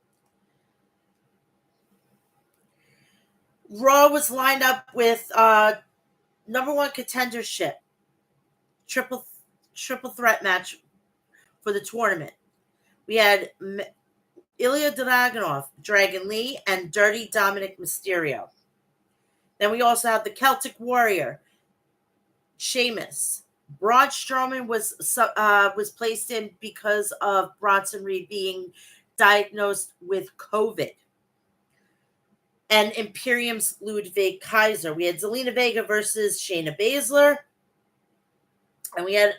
Raw was lined up with number one contendership, triple threat match for the tournament. We had Ilya Dragunov, Dragon Lee, and Dirty Dominic Mysterio. Then we also have the Celtic Warrior, Sheamus. Braun Strowman was placed in because of Bronson Reed being diagnosed with COVID. And Imperium's Ludwig Kaiser. We had Zelina Vega versus Shayna Baszler. And we had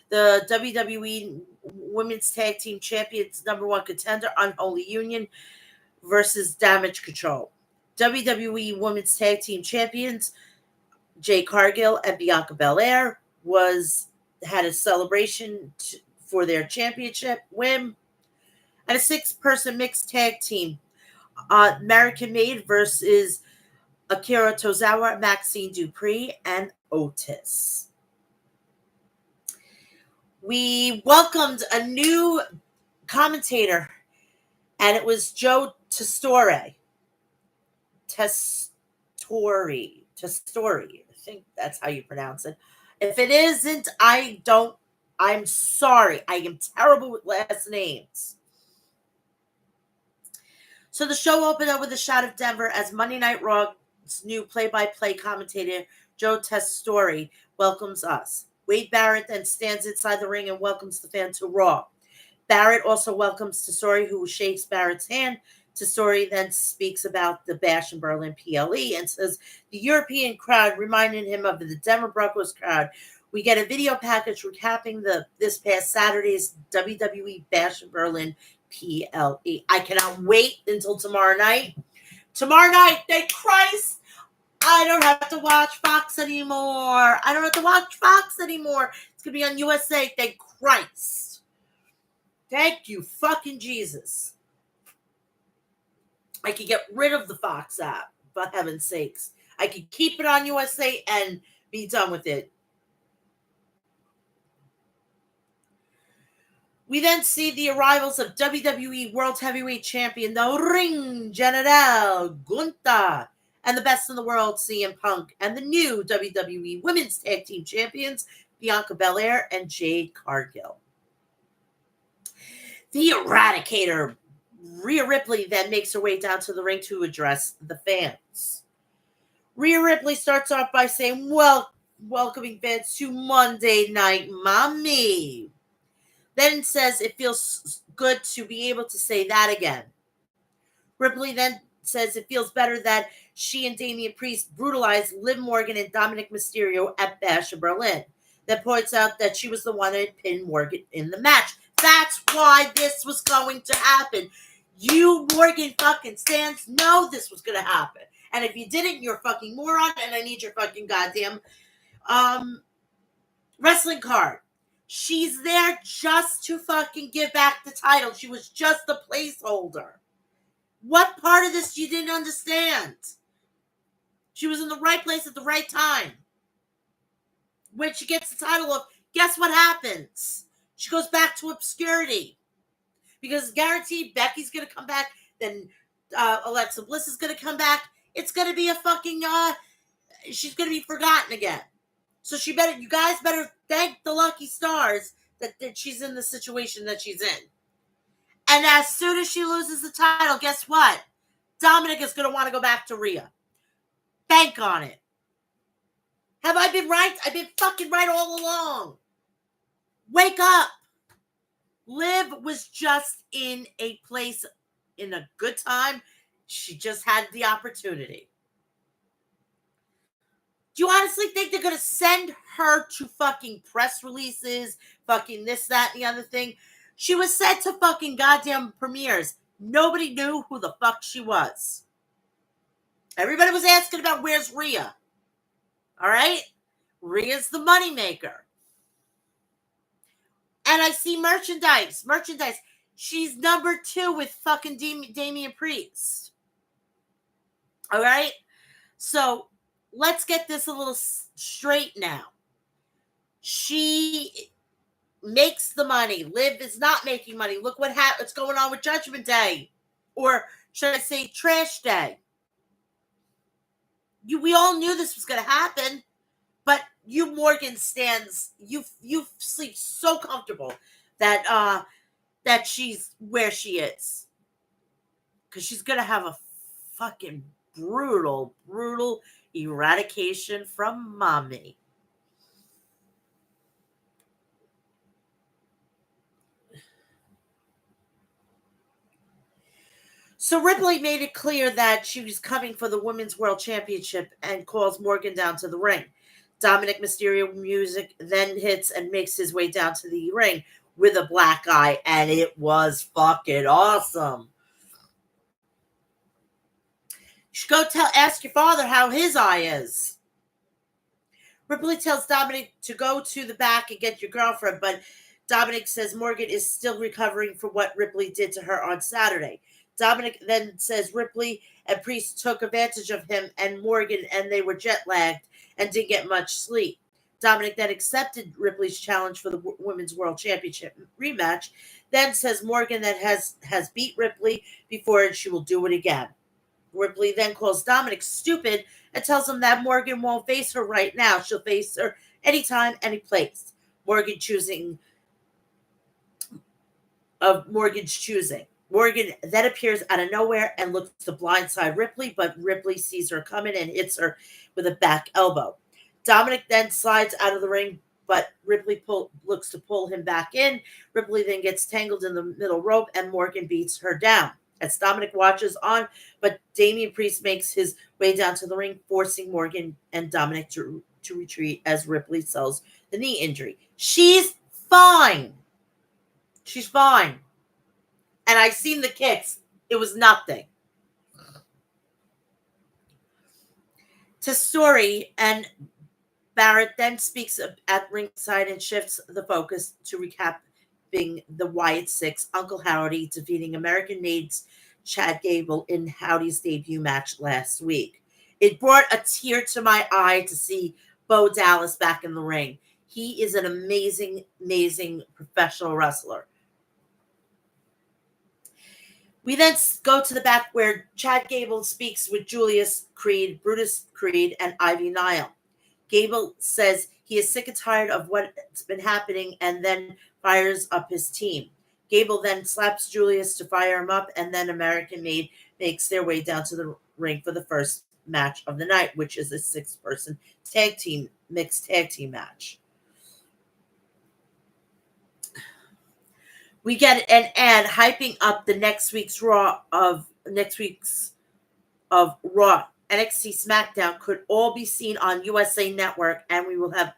the WWE Women's Tag Team Champions number one contender, Unholy Union, versus Damage Control. WWE Women's Tag Team Champions, Jade Cargill and Bianca Belair, had a celebration for their championship win. And a 6-person mixed tag team, American Made versus Akira Tozawa, Maxine Dupree, and Otis. We welcomed a new commentator, and it was Joe Testore. Testori. I think that's how you pronounce it. If it isn't, I'm sorry. I am terrible with last names. So the show opened up with a shot of Denver as Monday Night Raw's new play-by-play commentator, Joe Testore, welcomes us. Wade Barrett then stands inside the ring and welcomes the fan to Raw. Barrett also welcomes Testore, who shakes Barrett's hand. Testore then speaks about the Bash in Berlin PLE and says the European crowd reminded him of the Denver Broncos crowd. We get a video package recapping this past Saturday's WWE Bash in Berlin PLE. I cannot wait until tomorrow night. Tomorrow night, thank Christ, I don't have to watch Fox anymore. It's going to be on USA, thank Christ. Thank you, fucking Jesus. I could get rid of the Fox app, for heaven's sakes. I could keep it on USA and be done with it. We then see the arrivals of WWE World Heavyweight Champion, the Ring General Gunther, and the best in the world, CM Punk, and the new WWE Women's Tag Team Champions, Bianca Belair and Jade Cargill. The Eradicator, Rhea Ripley, then makes her way down to the ring to address the fans. Rhea Ripley starts off by saying, welcoming fans to Monday Night Mommy. Then says it feels good to be able to say that again. Ripley then says it feels better that she and Damian Priest brutalized Liv Morgan and Dominic Mysterio at Bash in Berlin. That points out that she was the one that pinned Morgan in the match. That's why this was going to happen. You Morgan fucking stands know this was going to happen. And if you didn't, you're a fucking moron, and I need your fucking goddamn wrestling card. She's there just to fucking give back the title. She was just a placeholder. What part of this you didn't understand? She was in the right place at the right time. When she gets the title off, guess what happens? She goes back to obscurity. Because guaranteed Becky's going to come back then Alexa Bliss is going to come back. It's going to be a fucking, she's going to be forgotten again. So you guys better thank the lucky stars that she's in the situation that she's in. And as soon as she loses the title, guess what? Dominic is going to want to go back to Rhea. Bank on it. Have I been right? I've been fucking right all along. Wake up. Liv was just in a place in a good time. She just had the opportunity. Do you honestly think they're going to send her to fucking press releases, fucking this, that, and the other thing? She was sent to fucking goddamn premieres. Nobody knew who the fuck she was. Everybody was asking about where's Rhea. All right? Rhea's the moneymaker. And I see merchandise. She's number 2 with fucking Damian Priest. All right? So let's get this a little straight now. She makes the money. Liv is not making money. Look what's going on with Judgment Day. Or should I say Trash Day. We all knew this was going to happen. But you Morgan stands, you sleep so comfortable that she's where she is. Because she's going to have a fucking brutal eradication from mommy. So Ripley made it clear that she was coming for the Women's World Championship and calls Morgan down to the ring. Dominic Mysterio music then hits and makes his way down to the ring with a black eye, and it was fucking awesome. You should go ask your father how his eye is. Ripley tells Dominic to go to the back and get your girlfriend, but Dominic says Morgan is still recovering from what Ripley did to her on Saturday. Dominic then says Ripley and Priest took advantage of him and Morgan, and they were jet-lagged and didn't get much sleep. Dominic then accepted Ripley's challenge for the Women's World Championship rematch, then says Morgan that has beat Ripley before and she will do it again. Ripley then calls Dominic stupid and tells him that Morgan won't face her right now. She'll face her anytime, any place. Morgan's choosing. Morgan then appears out of nowhere and looks to blindside Ripley, but Ripley sees her coming and hits her with a back elbow. Dominic then slides out of the ring, but Ripley looks to pull him back in. Ripley then gets tangled in the middle rope and Morgan beats her down. As Dominic watches on, but Damian Priest makes his way down to the ring, forcing Morgan and Dominic to retreat as Ripley sells the knee injury. She's fine. And I seen the kicks. It was nothing. Testori and Barrett then speaks at ringside and shifts the focus to recapping the Wyatt Six, Uncle Howdy defeating American Nade's Chad Gable in Howdy's debut match last week. It brought a tear to my eye to see Bo Dallas back in the ring. He is an amazing professional wrestler. We then go to the back where Chad Gable speaks with Julius Creed, Brutus Creed, and Ivy Nile. Gable says he is sick and tired of what's been happening and then fires up his team. Gable then slaps Julius to fire him up, and then American Made makes their way down to the ring for the first match of the night, which is a 6-person mixed tag team match. We get an ad hyping up the next week's Raw. NXT SmackDown could all be seen on USA Network, and we will have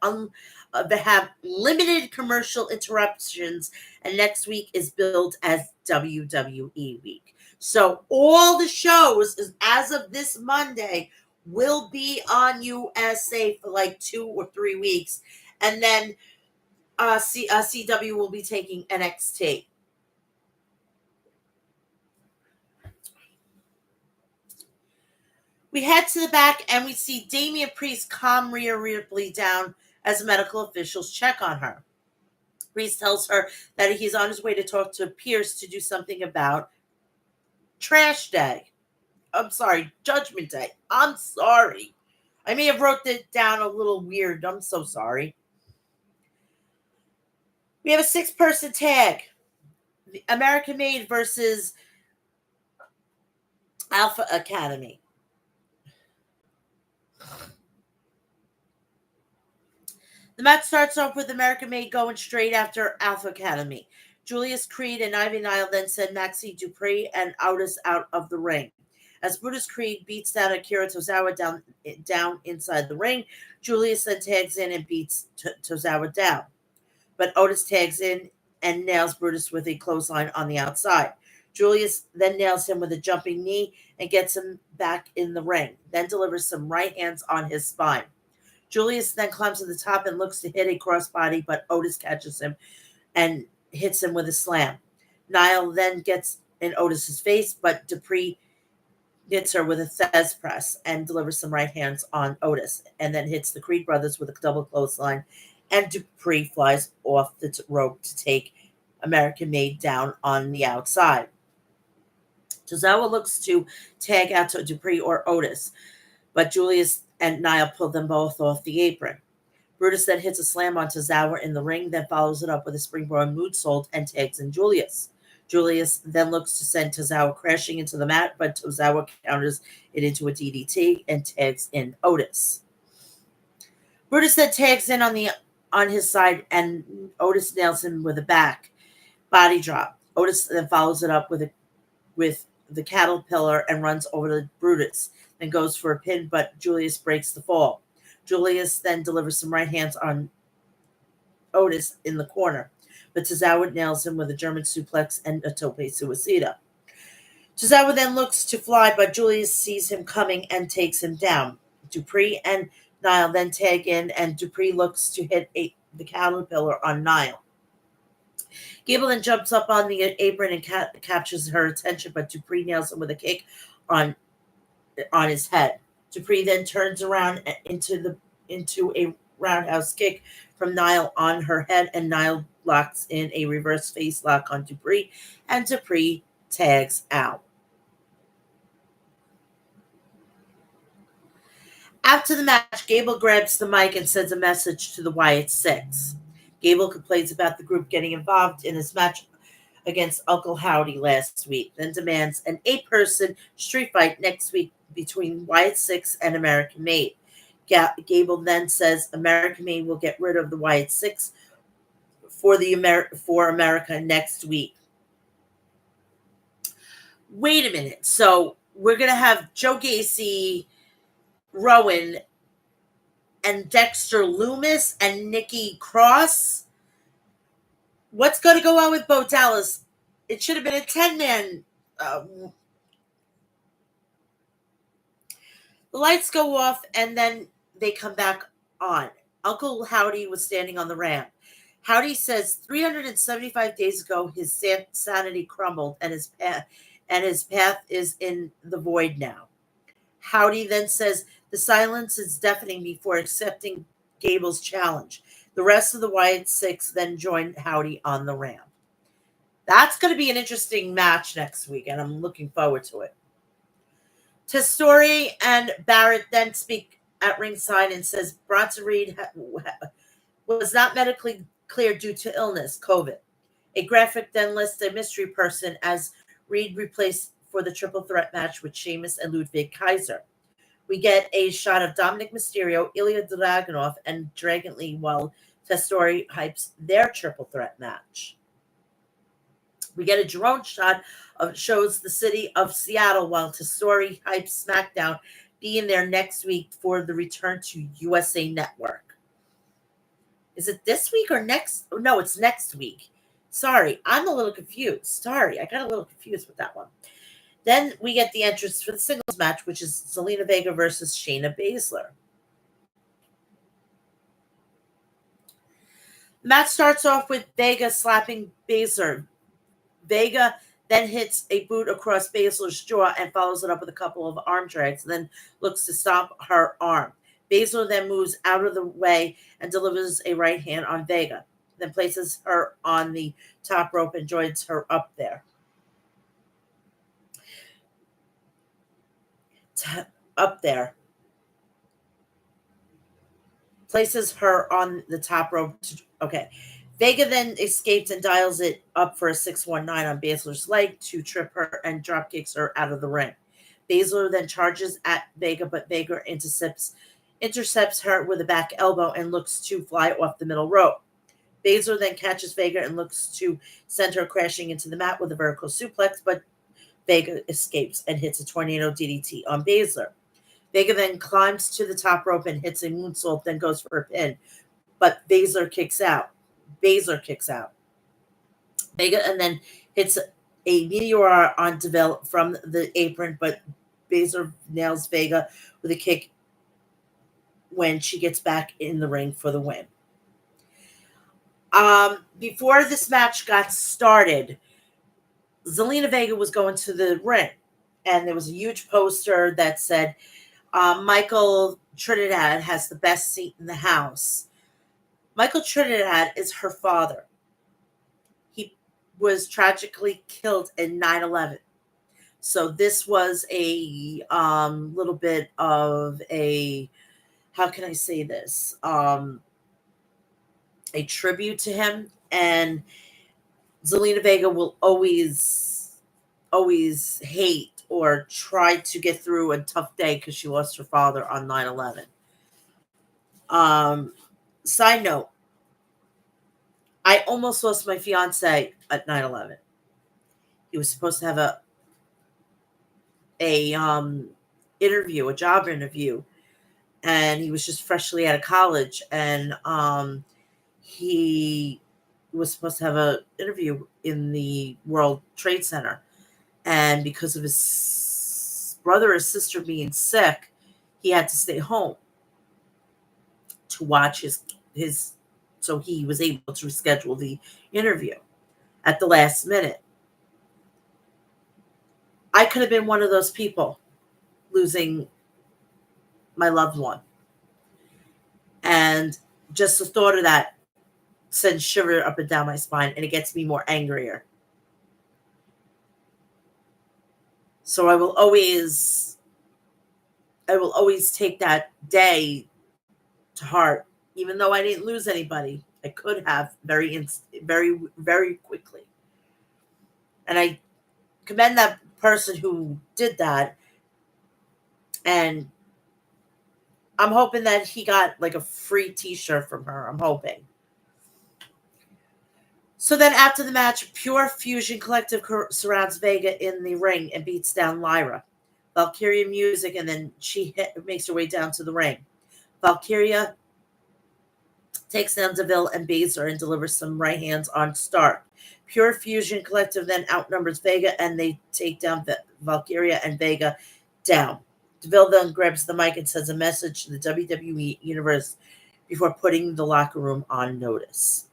limited commercial interruptions. And next week is billed as WWE week. So all the shows, as of this Monday, will be on USA for like 2 or 3 weeks, and then CW will be taking NXT. We head to the back and we see Damian Priest calm Rhea Ripley down as medical officials check on her. Priest tells her that he's on his way to talk to Pierce to do something about Trash Day. I'm sorry, Judgment Day. I'm sorry. I may have wrote it down a little weird. I'm so sorry. We have a 6-person tag. The American Made versus Alpha Academy. The match starts off with American Made going straight after Alpha Academy. Julius Creed and Ivy Nile then send Maxie Dupree and Otis out of the ring. As Brutus Creed beats down Akira Tozawa down inside the ring, Julius then tags in and beats Tozawa down. But Otis tags in and nails Brutus with a clothesline on the outside. Julius then nails him with a jumping knee and gets him back in the ring, then delivers some right hands on his spine. Julius then climbs to the top and looks to hit a crossbody, but Otis catches him and hits him with a slam. Nile then gets in Otis's face, but Dupree hits her with a Thez press and delivers some right hands on Otis, and then hits the Creed brothers with a double clothesline, and Dupree flies off the rope to take American Made down on the outside. Tozawa looks to tag out to Dupree or Otis, but Julius and Nile pull them both off the apron. Brutus then hits a slam on Tozawa in the ring, then follows it up with a springboard moonsault and tags in Julius. Julius then looks to send Tozawa crashing into the mat, but Tozawa counters it into a DDT and tags in Otis. Brutus then tags in on his side, and Otis nails him with a back body drop. Otis then follows it up with the caterpillar and runs over to Brutus, then goes for a pin, but Julius breaks the fall. Julius then delivers some right hands on Otis in the corner, but Tozawa nails him with a German suplex and a tope suicida. Tozawa then looks to fly, but Julius sees him coming and takes him down. Dupree and Nile then tag in, and Dupree looks to hit the caterpillar on Nile. Gable then jumps up on the apron and captures her attention, but Dupree nails him with a kick on his head. Dupree then turns around into a roundhouse kick from Nile on her head, and Nile locks in a reverse face lock on Dupree, and Dupree tags out. After the match, Gable grabs the mic and sends a message to the Wyatt Six. Gable complains about the group getting involved in his match against Uncle Howdy last week, then demands an 8-person street fight next week between Wyatt Six and American Made. Gable then says American Made will get rid of the Wyatt Six for America next week. Wait a minute. So we're going to have Joe Gacy, Rowan, and Dexter Loomis and Nikki Cross. What's going to go on with Bo Dallas? It should have been a 10-man. The lights go off, and then they come back on. Uncle Howdy was standing on the ramp. Howdy says 375 days ago his sanity crumbled, and his path is in the void now. Howdy then says the silence is deafening me for accepting Gable's challenge. The rest of the Wyatt Six then join Howdy on the ramp. That's going to be an interesting match next week, and I'm looking forward to it. Testori and Barrett then speak at ringside and says Bronson Reed was not medically cleared due to illness, COVID. A graphic then lists a mystery person as Reed replaced for the triple threat match with Sheamus and Ludwig Kaiser. We get a shot of Dominic Mysterio, Ilya Dragunov, and Dragon Lee while Testori hypes their triple threat match. We get a drone shot shows the city of Seattle while Testori hypes SmackDown being there next week for the return to USA Network. Is it this week or next? Oh, no, it's next week. Sorry, I'm a little confused. Sorry, I got a little confused with that one. Then we get the entrance for the singles match, which is Zelina Vega versus Shayna Baszler. The match starts off with Vega slapping Baszler. Vega then hits a boot across Baszler's jaw and follows it up with a couple of arm drags, and then looks to stop her arm. Baszler then moves out of the way and delivers a right hand on Vega, then places her on the top rope and joins her up there. up there, places her on the top rope. Okay. Vega then escapes and dials it up for a 619 on Baszler's leg to trip her and drop kicks her out of the ring. Baszler then charges at Vega, but Vega intercepts her with a back elbow and looks to fly off the middle rope. Baszler then catches Vega and looks to send her crashing into the mat with a vertical suplex, but Vega escapes and hits a tornado DDT on Baszler. Vega then climbs to the top rope and hits a moonsault, then goes for a pin, but Baszler kicks out. Vega and then hits a meteor on DeVille from the apron, but Baszler nails Vega with a kick when she gets back in the ring for the win. Before this match got started, Zelina Vega was going to the ring, and there was a huge poster that said, Michael Trinidad has the best seat in the house. Michael Trinidad is her father. He was tragically killed in 9/11. So this was a little bit of a, how can I say this? A tribute to him. And Zelina Vega will always hate or try to get through a tough day because she lost her father on 9/11. Side note, I almost lost my fiance at 9/11. He was supposed to have a interview, a job interview, and he was just freshly out of college, and he was supposed to have an interview in the World Trade Center, and because of his brother or sister being sick, he had to stay home to watch his so he was able to reschedule the interview at the last minute. I could have been one of those people losing my loved one. And just the thought of that sends shiver up and down my spine, and it gets me more angrier. So I will always take that day to heart, even though I didn't lose anybody. I could have very, very quickly. And I commend that person who did that. And I'm hoping that he got like a free t-shirt from her. I'm hoping. So then after the match, Pure Fusion Collective surrounds Vega in the ring and beats down Lyra. Valkyria music, and then she makes her way down to the ring. Valkyria takes down DeVille and Baszler and delivers some right hands on Stark. Pure Fusion Collective then outnumbers Vega, and they take down Valkyria and Vega down. DeVille then grabs the mic and sends a message to the WWE Universe before putting the locker room on notice.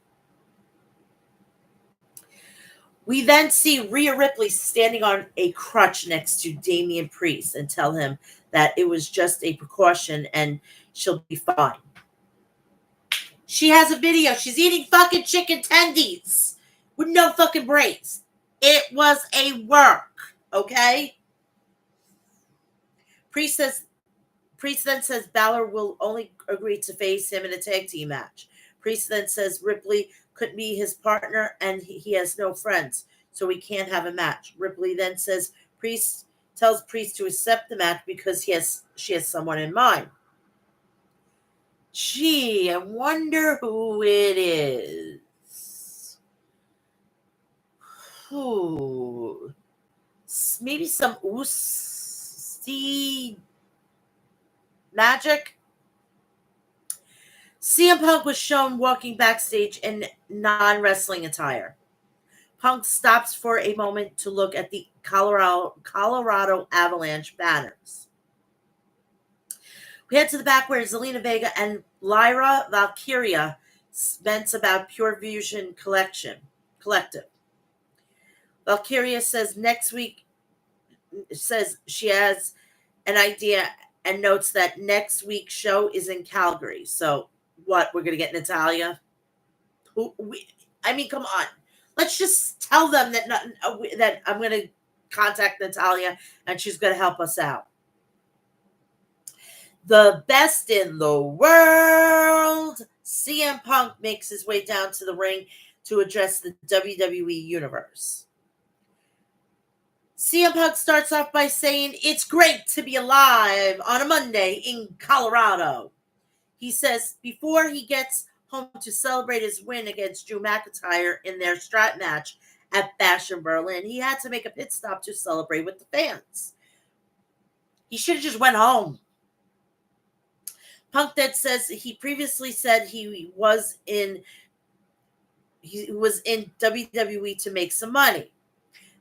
We then see Rhea Ripley standing on a crutch next to Damian Priest and tell him that it was just a precaution and she'll be fine. She has a video. She's eating fucking chicken tendies with no fucking breaks. It was a work, okay? Priest then says Balor will only agree to face him in a tag team match. Priest then says Ripley couldn't be his partner and he has no friends, so he can't have a match. Ripley then says tells Priest to accept the match because she has someone in mind. Gee, I wonder who it is. Ooh. Maybe some Uzi magic? CM Punk was shown walking backstage in non-wrestling attire. Punk stops for a moment to look at the Colorado Avalanche banners. We head to the back where Zelina Vega and Lyra Valkyria vents about Pure Fusion Collective. Valkyria says she has an idea and notes that next week's show is in Calgary. So what, we're going to get Natalia? Come on. Let's just tell them that I'm going to contact Natalia and she's going to help us out. The best in the world, CM Punk makes his way down to the ring to address the WWE Universe. CM Punk starts off by saying, "It's great to be alive on a Monday in Colorado." He says before he gets home to celebrate his win against Drew McIntyre in their strap match at Bash in Berlin, he had to make a pit stop to celebrate with the fans. He should have just went home. Punk then says he previously said he was in WWE to make some money.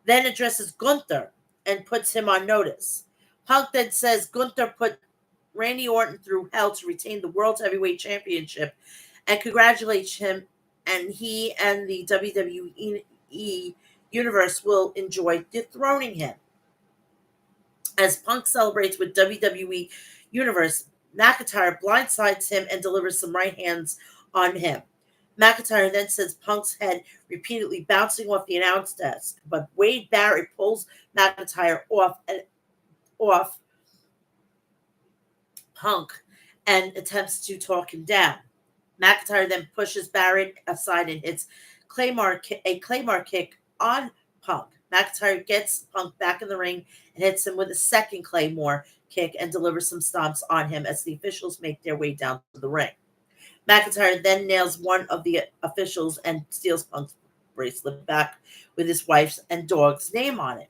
Then addresses Gunther and puts him on notice. Punk then says Gunther put Randy Orton through hell to retain the World Heavyweight Championship and congratulates him, and he and the WWE Universe will enjoy dethroning him. As Punk celebrates with WWE Universe, McIntyre blindsides him and delivers some right hands on him. McIntyre then sends Punk's head repeatedly bouncing off the announce desk, but Wade Barrett pulls McIntyre off Punk and attempts to talk him down. McIntyre then pushes Barrett aside and hits a Claymore kick on Punk. McIntyre gets Punk back in the ring and hits him with a second Claymore kick and delivers some stomps on him as the officials make their way down to the ring. McIntyre then nails one of the officials and steals Punk's bracelet back with his wife's and dog's name on it.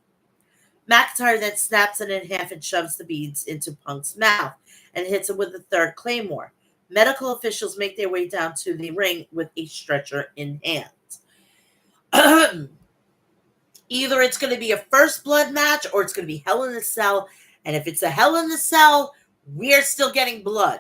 McIntyre then snaps it in half and shoves the beads into Punk's mouth and hits him with the third Claymore. Medical officials make their way down to the ring with a stretcher in hand. Either it's going to be a first blood match or it's going to be Hell in a Cell. And if it's a Hell in a Cell, we're still getting blood.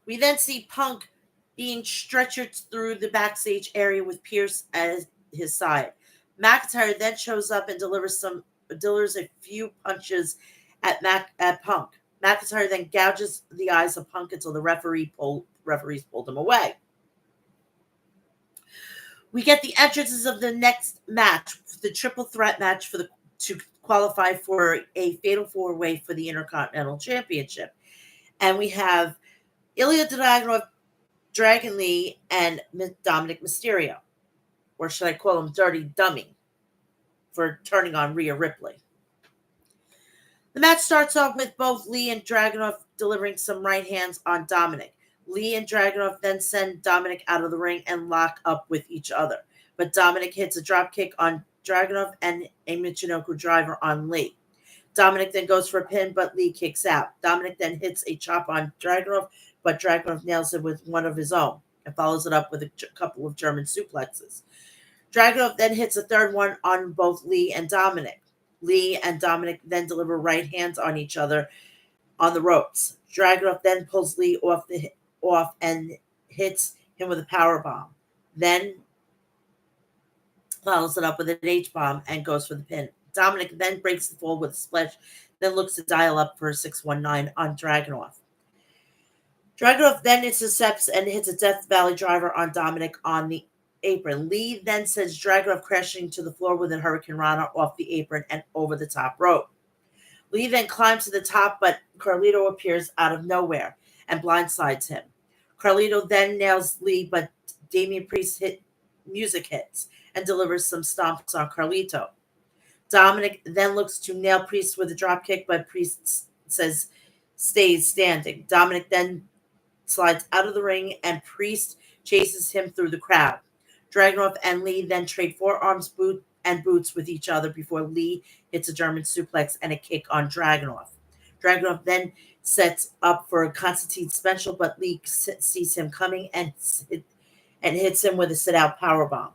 We then see Punk being stretchered through the backstage area with Pierce at his side. McIntyre then shows up and delivers a few punches at Punk. McIntyre then gouges the eyes of Punk until the referees pulled him away. We get the entrances of the next match, the triple threat match to qualify for a fatal four-way for the Intercontinental Championship. And we have Ilya Dragunov, Dragon Lee, and Dominic Mysterio. Or should I call him Dirty Dummy for turning on Rhea Ripley. The match starts off with both Lee and Dragunov delivering some right hands on Dominic. Lee and Dragunov then send Dominic out of the ring and lock up with each other. But Dominic hits a dropkick on Dragunov and a Michinoku driver on Lee. Dominic then goes for a pin, but Lee kicks out. Dominic then hits a chop on Dragunov, but Dragunov nails it with one of his own and follows it up with a couple of German suplexes. Dragunov then hits a third one on both Lee and Dominic. Lee and Dominic then deliver right hands on each other on the ropes. Dragunov then pulls Lee off and hits him with a power bomb. Then follows it up with an H-bomb and goes for the pin. Dominic then breaks the fall with a splash, then looks to dial up for a 619 on Dragunov. Dragunov then intercepts and hits a Death Valley driver on Dominic on the apron. Lee then sends Dragunov crashing to the floor with a Hurricane Rana off the apron and over the top rope. Lee then climbs to the top, but Carlito appears out of nowhere and blindsides him. Carlito then nails Lee, but Damian Priest music hits and delivers some stomps on Carlito. Dominic then looks to nail Priest with a dropkick, but Priest says stays standing. Dominic then slides out of the ring and Priest chases him through the crowd. Dragunov and Lee then trade forearms, boots with each other before Lee hits a German suplex and a kick on Dragunov. Dragunov then sets up for a Constantine special, but Lee sees him coming and hits him with a sit-out powerbomb.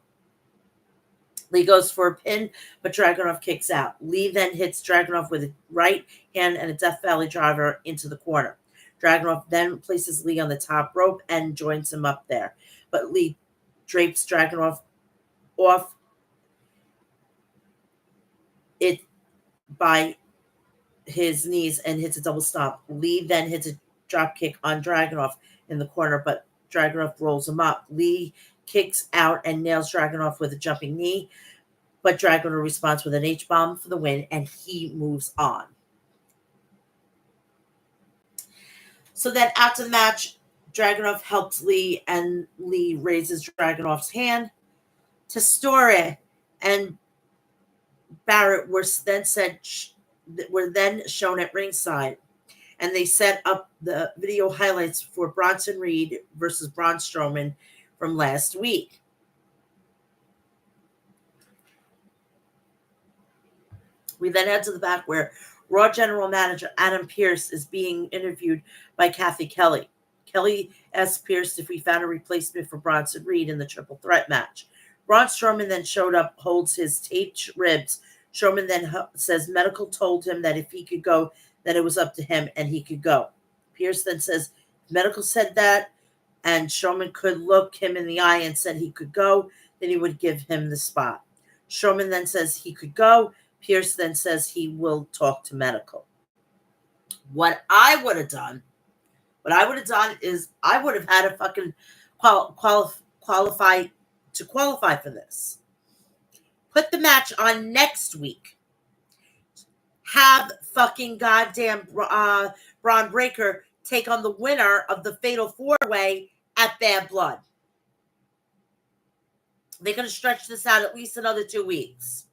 Lee goes for a pin, but Dragunov kicks out. Lee then hits Dragunov with a right hand and a Death Valley driver into the corner. Dragunov then places Lee on the top rope and joins him up there. But Lee drapes Dragunov off it by his knees and hits a double stomp. Lee then hits a drop kick on Dragunov in the corner, but Dragunov rolls him up. Lee kicks out and nails Dragunov with a jumping knee. But Dragunov responds with an H-bomb for the win, and he moves on. So then after the match, Dragunov helps Lee, and Lee raises Dragunov's hand. Testori and Barrett were then shown at ringside, and they set up the video highlights for Bronson Reed versus Braun Strowman from last week. We then head to the back where Raw General Manager Adam Pearce is being interviewed by Kathy Kelly. Kelly asked Pearce if we found a replacement for Bronson Reed in the triple threat match. Braun Strowman then showed up, holds his taped ribs. Strowman then says medical told him that if he could go, that it was up to him and he could go. Pearce then says medical said that, and Strowman could look him in the eye and said he could go, then he would give him the spot. Strowman then says he could go. Pearce then says he will talk to medical. What I would have done is I would have had a fucking qualify for this. Put the match on next week. Have fucking goddamn Braun Breaker take on the winner of the Fatal 4-Way at Bad Blood. They're going to stretch this out at least another 2 weeks.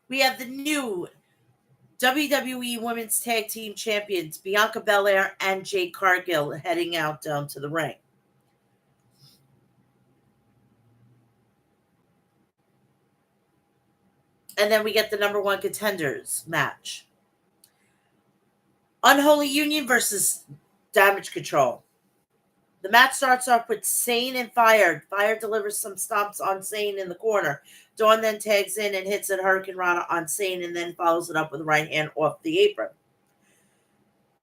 We have the new WWE Women's Tag Team Champions, Bianca Belair and Jade Cargill, heading out down to the ring. And then we get the number one contenders match. Unholy Union versus Damage Control. The match starts off with Sane and Fire. Fire delivers some stomps on Sane in the corner. Dawn then tags in and hits a Hurricane Rana on Sane and then follows it up with a right hand off the apron.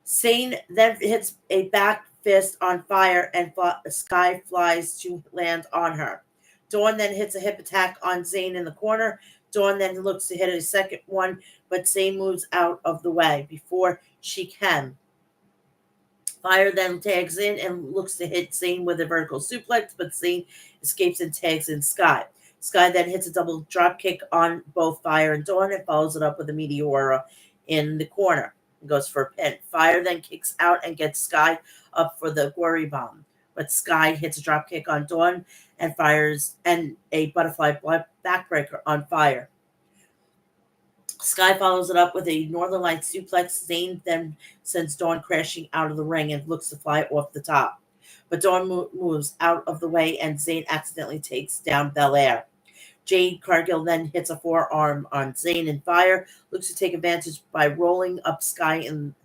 Sane then hits a back fist on Fire and Sky flies to land on her. Dawn then hits a hip attack on Zane in the corner. Dawn then looks to hit a second one, but Zane moves out of the way before she can. Fire then tags in and looks to hit Zane with a vertical suplex, but Zane escapes and tags in Sky. Sky then hits a double drop kick on both Fire and Dawn and follows it up with a Meteora in the corner. It goes for a pin. Fire then kicks out and gets Sky up for the Gory Bomb, but Sky hits a drop kick on Dawn and fires and a butterfly backbreaker on Fire. Sky follows it up with a Northern Lights suplex. Zane then sends Dawn crashing out of the ring and looks to fly off the top. But Dawn moves out of the way and Zane accidentally takes down Belair. Jade Cargill then hits a forearm on Zane and Fire, looks to take advantage by rolling up Sky in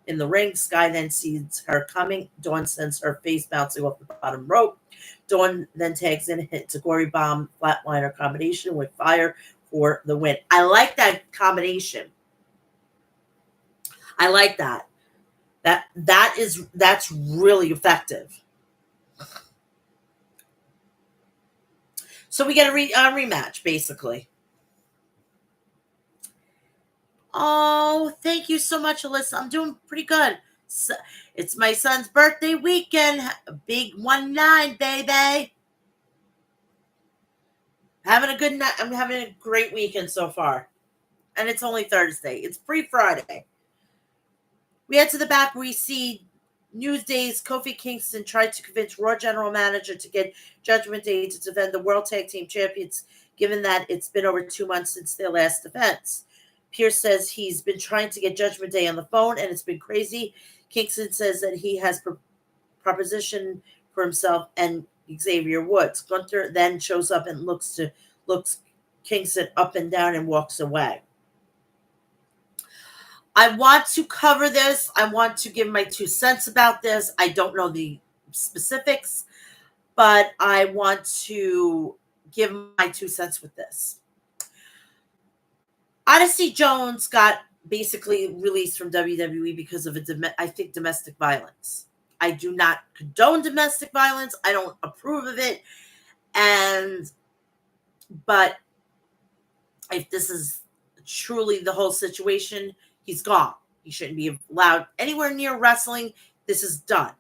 the ring. Sky then sees her coming. Dawn sends her face bouncing off the bottom rope. Dawn then tags in and hits a Gory Bomb flatliner combination with Fire for the win. I like that combination. I like that. That's really effective. So we get a rematch, basically. Oh, thank you so much, Alyssa. I'm doing pretty good. It's my son's birthday weekend. Big 1-9, baby. Having a good night. I'm having a great weekend so far. And it's only Thursday. It's pre-Friday. We head to the back. We see Newsday's Kofi Kingston tried to convince Raw General Manager to get Judgment Day to defend the World Tag Team Champions, given that it's been over 2 months since their last defense. Pierce says he's been trying to get Judgment Day on the phone, and it's been crazy. Kingston says that he has proposition for himself and Xavier Woods. Gunther then shows up and looks Kingston up and down and walks away. I want to cover this. I want to give my 2 cents about this. I don't know the specifics, but I want to give my 2 cents with this. Odyssey Jones got basically released from WWE because of domestic violence. I do not condone domestic violence. I don't approve of it. But if this is truly the whole situation, he's gone. He shouldn't be allowed anywhere near wrestling. This is done.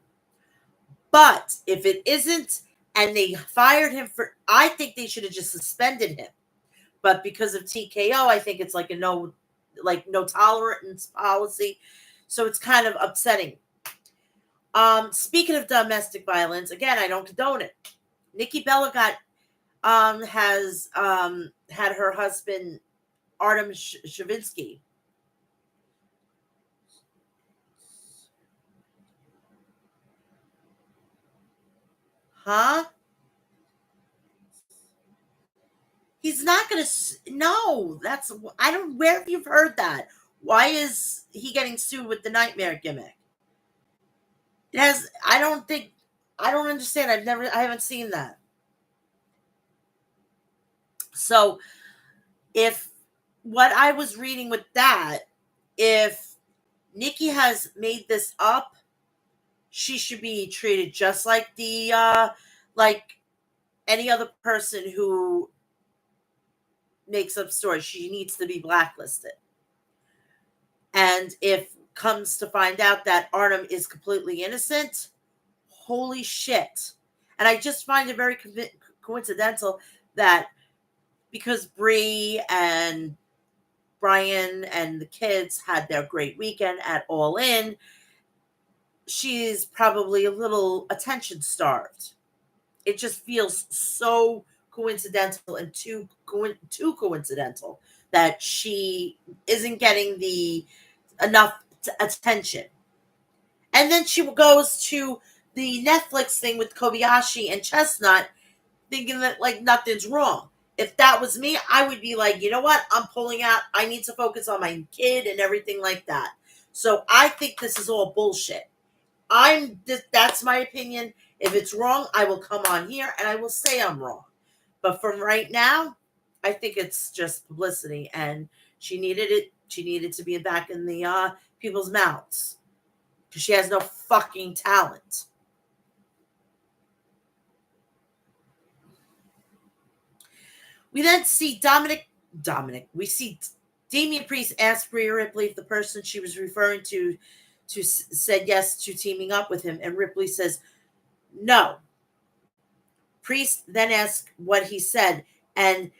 But if it isn't, and they fired him I think they should have just suspended him. But because of TKO, I think it's like a no tolerance policy. So it's kind of upsetting. Speaking of domestic violence, again, I don't condone it. Nikki Bella has had her husband Artem Shavinsky. Huh? He's not gonna. No, I don't. Where have you heard that? Why is he getting sued with the nightmare gimmick? It has. I don't think. I don't understand. I haven't seen that. So, if what I was reading with that, if Nikki has made this up, she should be treated just like like any other person who makes up stories. She needs to be blacklisted. And if comes to find out that Artem is completely innocent, holy shit. And I just find it very coincidental that because Bree and Brian and the kids had their great weekend at All In, she's probably a little attention starved. It just feels so coincidental and too coincidental that she isn't getting the enough attention. And then she goes to the Netflix thing with Kobayashi and Chestnut, thinking that like nothing's wrong. If that was me, I would be like, you know what? I'm pulling out. I need to focus on my kid and everything like that. So I think this is all bullshit. That's my opinion. If it's wrong, I will come on here and I will say I'm wrong. But from right now, I think it's just publicity, and she needed it. She needed to be back in the people's mouths because she has no fucking talent. We then see Dominic. We see Damian Priest ask Rhea Ripley if the person she was referring to said yes to teaming up with him, and Ripley says no. Priest then asks what he said, and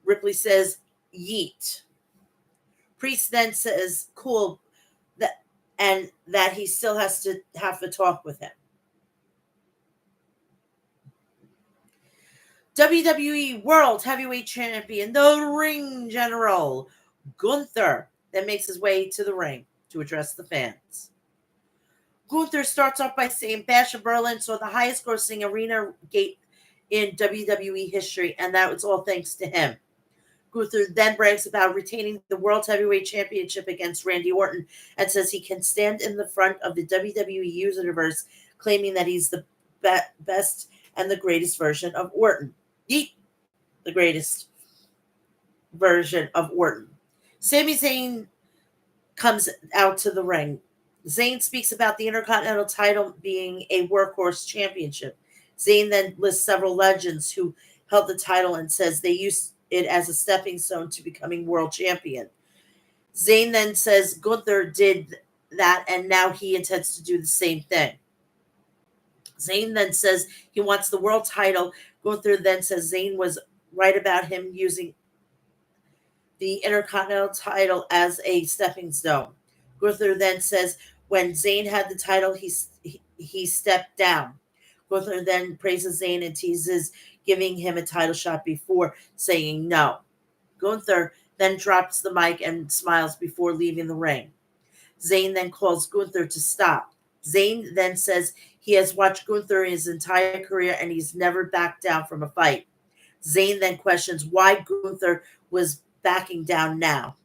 Ripley says yeet. Priest then says cool, that he still has to have a talk with him. WWE World Heavyweight Champion, the Ring General, Gunther, then makes his way to the ring to address the fans. Gunther starts off by saying Bash of Berlin saw the highest grossing arena gate in WWE history, and that was all thanks to him. Gunther then brags about retaining the World Heavyweight Championship against Randy Orton and says he can stand in the front of the WWE universe, claiming that he's the best and the greatest version of Orton. The greatest version of Orton. Sami Zayn comes out to the ring. Zayn speaks about the Intercontinental title being a workhorse championship. Zayn then lists several legends who held the title and says they used it as a stepping stone to becoming world champion. Zayn then says Gunther did that and now he intends to do the same thing. Zayn then says he wants the world title. Gunther then says Zayn was right about him using the Intercontinental title as a stepping stone. Gunther then says when Zayn had the title, he stepped down. Gunther then praises Zayn and teases giving him a title shot before saying no. Gunther then drops the mic and smiles before leaving the ring. Zayn then calls Gunther to stop. Zayn then says he has watched Gunther his entire career and he's never backed down from a fight. Zayn then questions why Gunther was backing down now.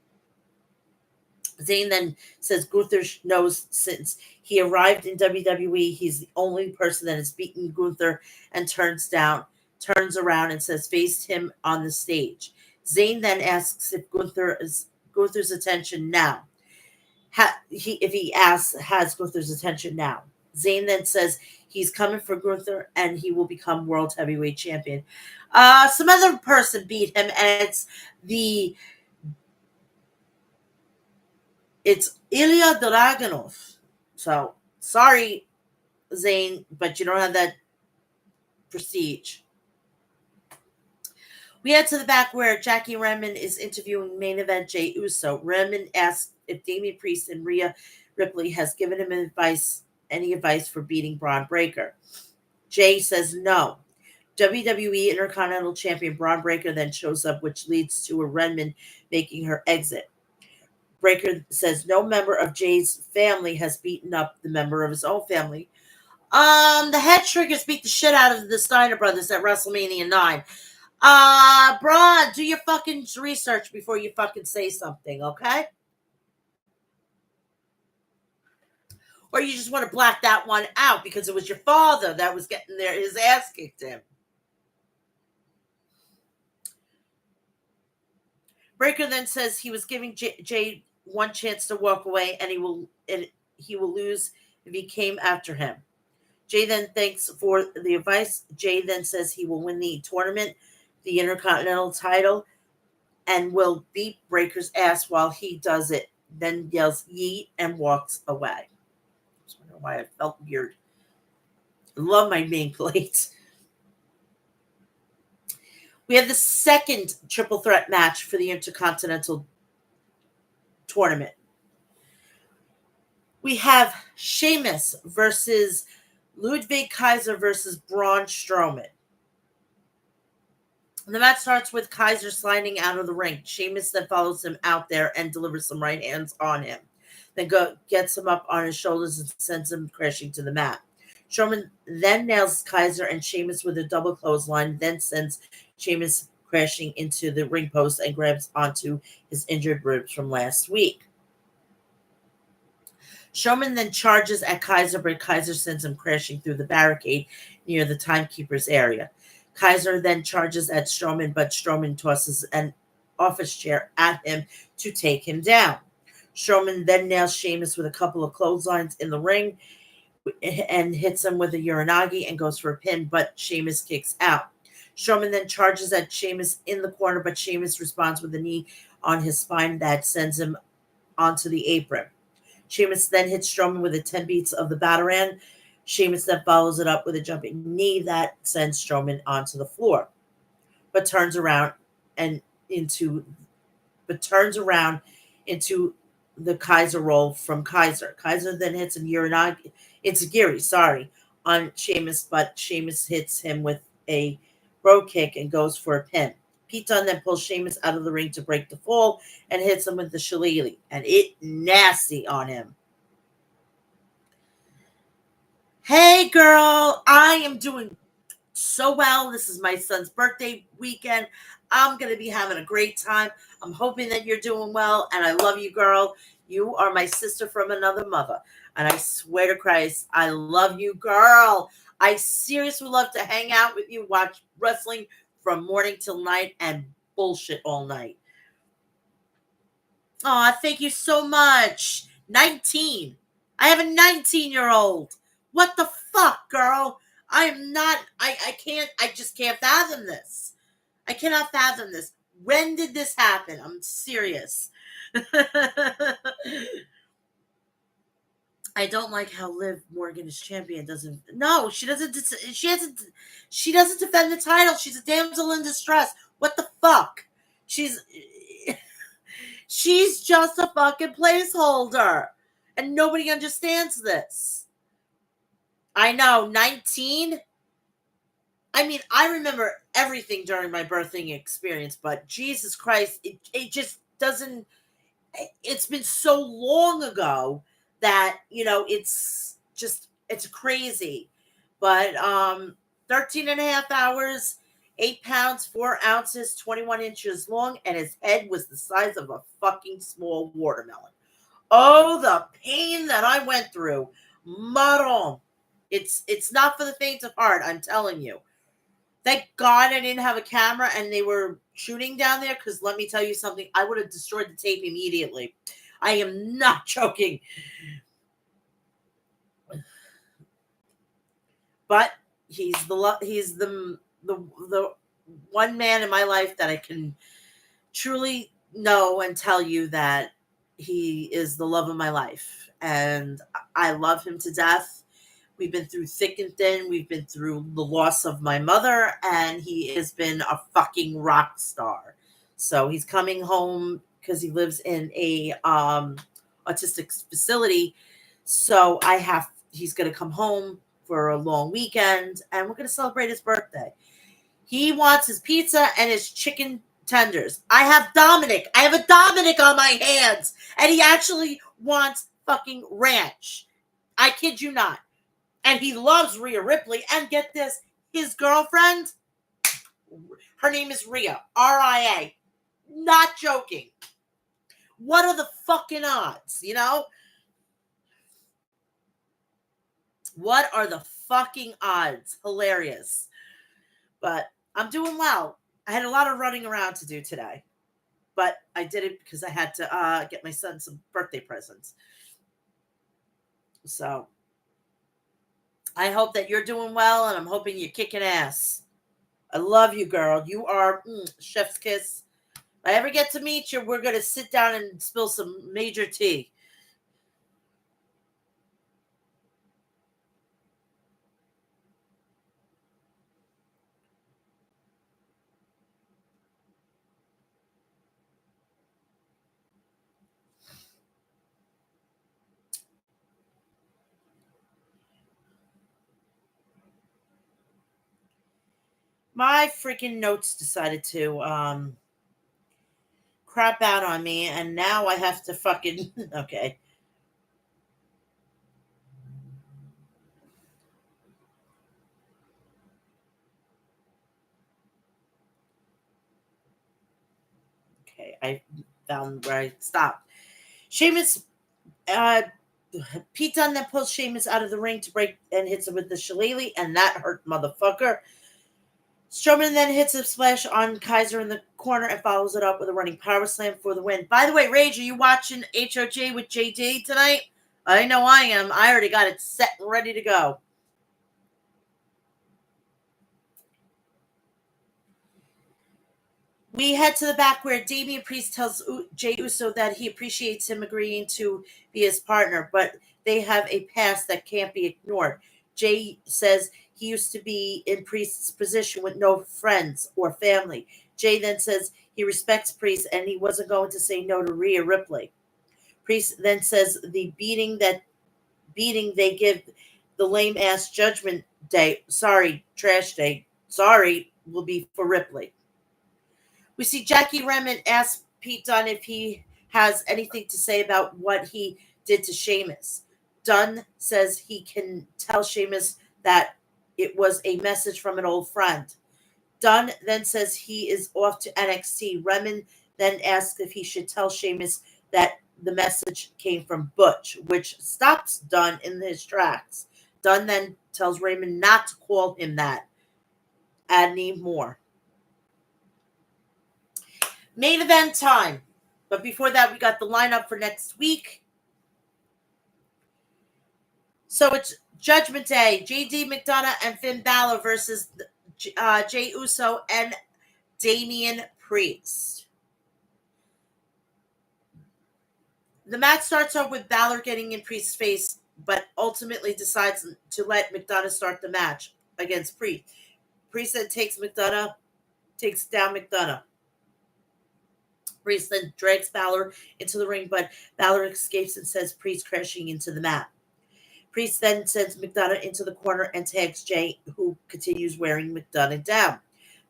Zayn then says Gunther knows since he arrived in WWE, he's the only person that has beaten Gunther, and turns around and says faced him on the stage. Zayn then asks if Gunther's attention now. If he asks, has Gunther's attention now. Zayn then says he's coming for Gunther and he will become World Heavyweight Champion. Some other person beat him, and it's Ilya Dragunov. So sorry, Zayn, but you don't have that prestige. We head to the back where Jackie Redmond is interviewing main event Jey Uso. Redmond asks if Damian Priest and Rhea Ripley has given him any advice for beating Braun Breaker. Jay says no. WWE Intercontinental Champion Braun Breaker then shows up, which leads to a Redmond making her exit. Breaker says no member of Jay's family has beaten up the member of his own family. The Head Triggers beat the shit out of the Steiner brothers at WrestleMania 9. Braun, do your fucking research before you fucking say something, okay? Or you just want to black that one out because it was your father that was getting his ass kicked in. Breaker then says he was giving Jay one chance to walk away, and he will lose if he came after him. Jay then thanks for the advice. Jay then says he will win the tournament, the Intercontinental title, and will beat Breaker's ass while he does it. Then yells yeet and walks away. I just wonder why I felt weird. I love my main plates. We have the second triple threat match for the Intercontinental tournament. We have Sheamus versus Ludwig Kaiser versus Braun Strowman. The match starts with Kaiser sliding out of the ring. Sheamus then follows him out there and delivers some right hands on him. Then gets him up on his shoulders and sends him crashing to the mat. Strowman then nails Kaiser and Sheamus with a double clothesline, then sends Sheamus crashing into the ring post and grabs onto his injured ribs from last week. Strowman then charges at Kaiser, but Kaiser sends him crashing through the barricade near the timekeeper's area. Kaiser then charges at Strowman, but Strowman tosses an office chair at him to take him down. Strowman then nails Sheamus with a couple of clotheslines in the ring and hits him with a Uranagi and goes for a pin, but Sheamus kicks out. Strowman then charges at Sheamus in the corner, but Sheamus responds with a knee on his spine that sends him onto the apron. Sheamus then hits Strowman with a 10 beats of the Bataran. Sheamus then follows it up with a jumping knee that sends Strowman onto the floor, but turns around into the Kaiser roll from Kaiser. Kaiser then hits a Uranagi, Giri, on Sheamus, but Sheamus hits him with a bro kick and goes for a pin. Pete Dunne then pulls Sheamus out of the ring to break the fall and hits him with the shillelagh, and it nasty on him. Hey girl, I am doing so well. This is my son's birthday weekend. I'm going to be having a great time. I'm hoping that you're doing well, and I love you, girl. You are my sister from another mother, and I swear to Christ, I love you, girl. I seriously love to hang out with you, watch wrestling from morning till night, and bullshit all night. Oh, thank you so much. 19. I have a 19-year-old. What the fuck, girl? I just can't fathom this. I cannot fathom this. When did this happen? I'm serious. I don't like how Liv Morgan is champion doesn't. No, she doesn't defend the title. She's a damsel in distress. What the fuck? She's just a fucking placeholder. And nobody understands this. I know, 19. I mean, I remember everything during my birthing experience, but Jesus Christ, it just doesn't. It's been so long ago that, it's crazy. But 13 and a half hours, 8 pounds, 4 ounces, 21 inches long, and his head was the size of a fucking small watermelon. Oh, the pain that I went through. Maron. It's not for the faint of heart, I'm telling you. Thank God I didn't have a camera and they were shooting down there, because let me tell you something, I would have destroyed the tape immediately. I am not joking. But he's the one man in my life that I can truly know and tell you that he is the love of my life, and I love him to death. We've been through thick and thin. We've been through the loss of my mother, and he has been a fucking rock star. So he's coming home because he lives in a autistic facility. So he's going to come home for a long weekend, and we're going to celebrate his birthday. He wants his pizza and his chicken tenders. I have a Dominic on my hands, and he actually wants fucking ranch. I kid you not. And he loves Rhea Ripley. And get this, his girlfriend, her name is Rhea, R-I-A. Not joking. What are the fucking odds, you know? What are the fucking odds? Hilarious. But I'm doing well. I had a lot of running around to do today. But I did it because I had to get my son some birthday presents. So I hope that you're doing well, and I'm hoping you're kicking ass. I love you, girl. You are chef's kiss. If I ever get to meet you, we're going to sit down and spill some major tea. My freaking notes decided to crap out on me, and now I have to fucking okay. Okay, I found where I stopped. Sheamus Pete Dunne then pulls Sheamus out of the ring to break and hits him with the shillelagh, and that hurt motherfucker. Strowman then hits a splash on Kaiser in the corner and follows it up with a running power slam for the win. By the way, Rage, are you watching HOJ with JD tonight? I know I am. I already got it set and ready to go. We head to the back where Damian Priest tells Jey Uso that he appreciates him agreeing to be his partner, but they have a past that can't be ignored. Jey says he used to be in Priest's position with no friends or family. Jey then says he respects Priest and he wasn't going to say no to Rhea Ripley. Priest then says the beating they give the lame ass Judgment Day, Trash Day, will be for Ripley. We see Jackie Redmond ask Pete Dunne if he has anything to say about what he did to Sheamus. Dunne says he can tell Sheamus that it was a message from an old friend. Dunne then says he is off to NXT. Redmond then asks if he should tell Sheamus that the message came from Butch, which stops Dunne in his tracks. Dunne then tells Raymond not to call him that anymore. Main event time. But before that, we got the lineup for next week. So it's Judgment Day. JD McDonough and Finn Balor versus Jey Uso and Damian Priest. The match starts off with Balor getting in Priest's face, but ultimately decides to let McDonough start the match against Priest. Priest then takes down McDonough. Priest then drags Balor into the ring, but Balor escapes and sends Priest crashing into the mat. Priest then sends McDonough into the corner and tags Jey, who continues wearing McDonough down.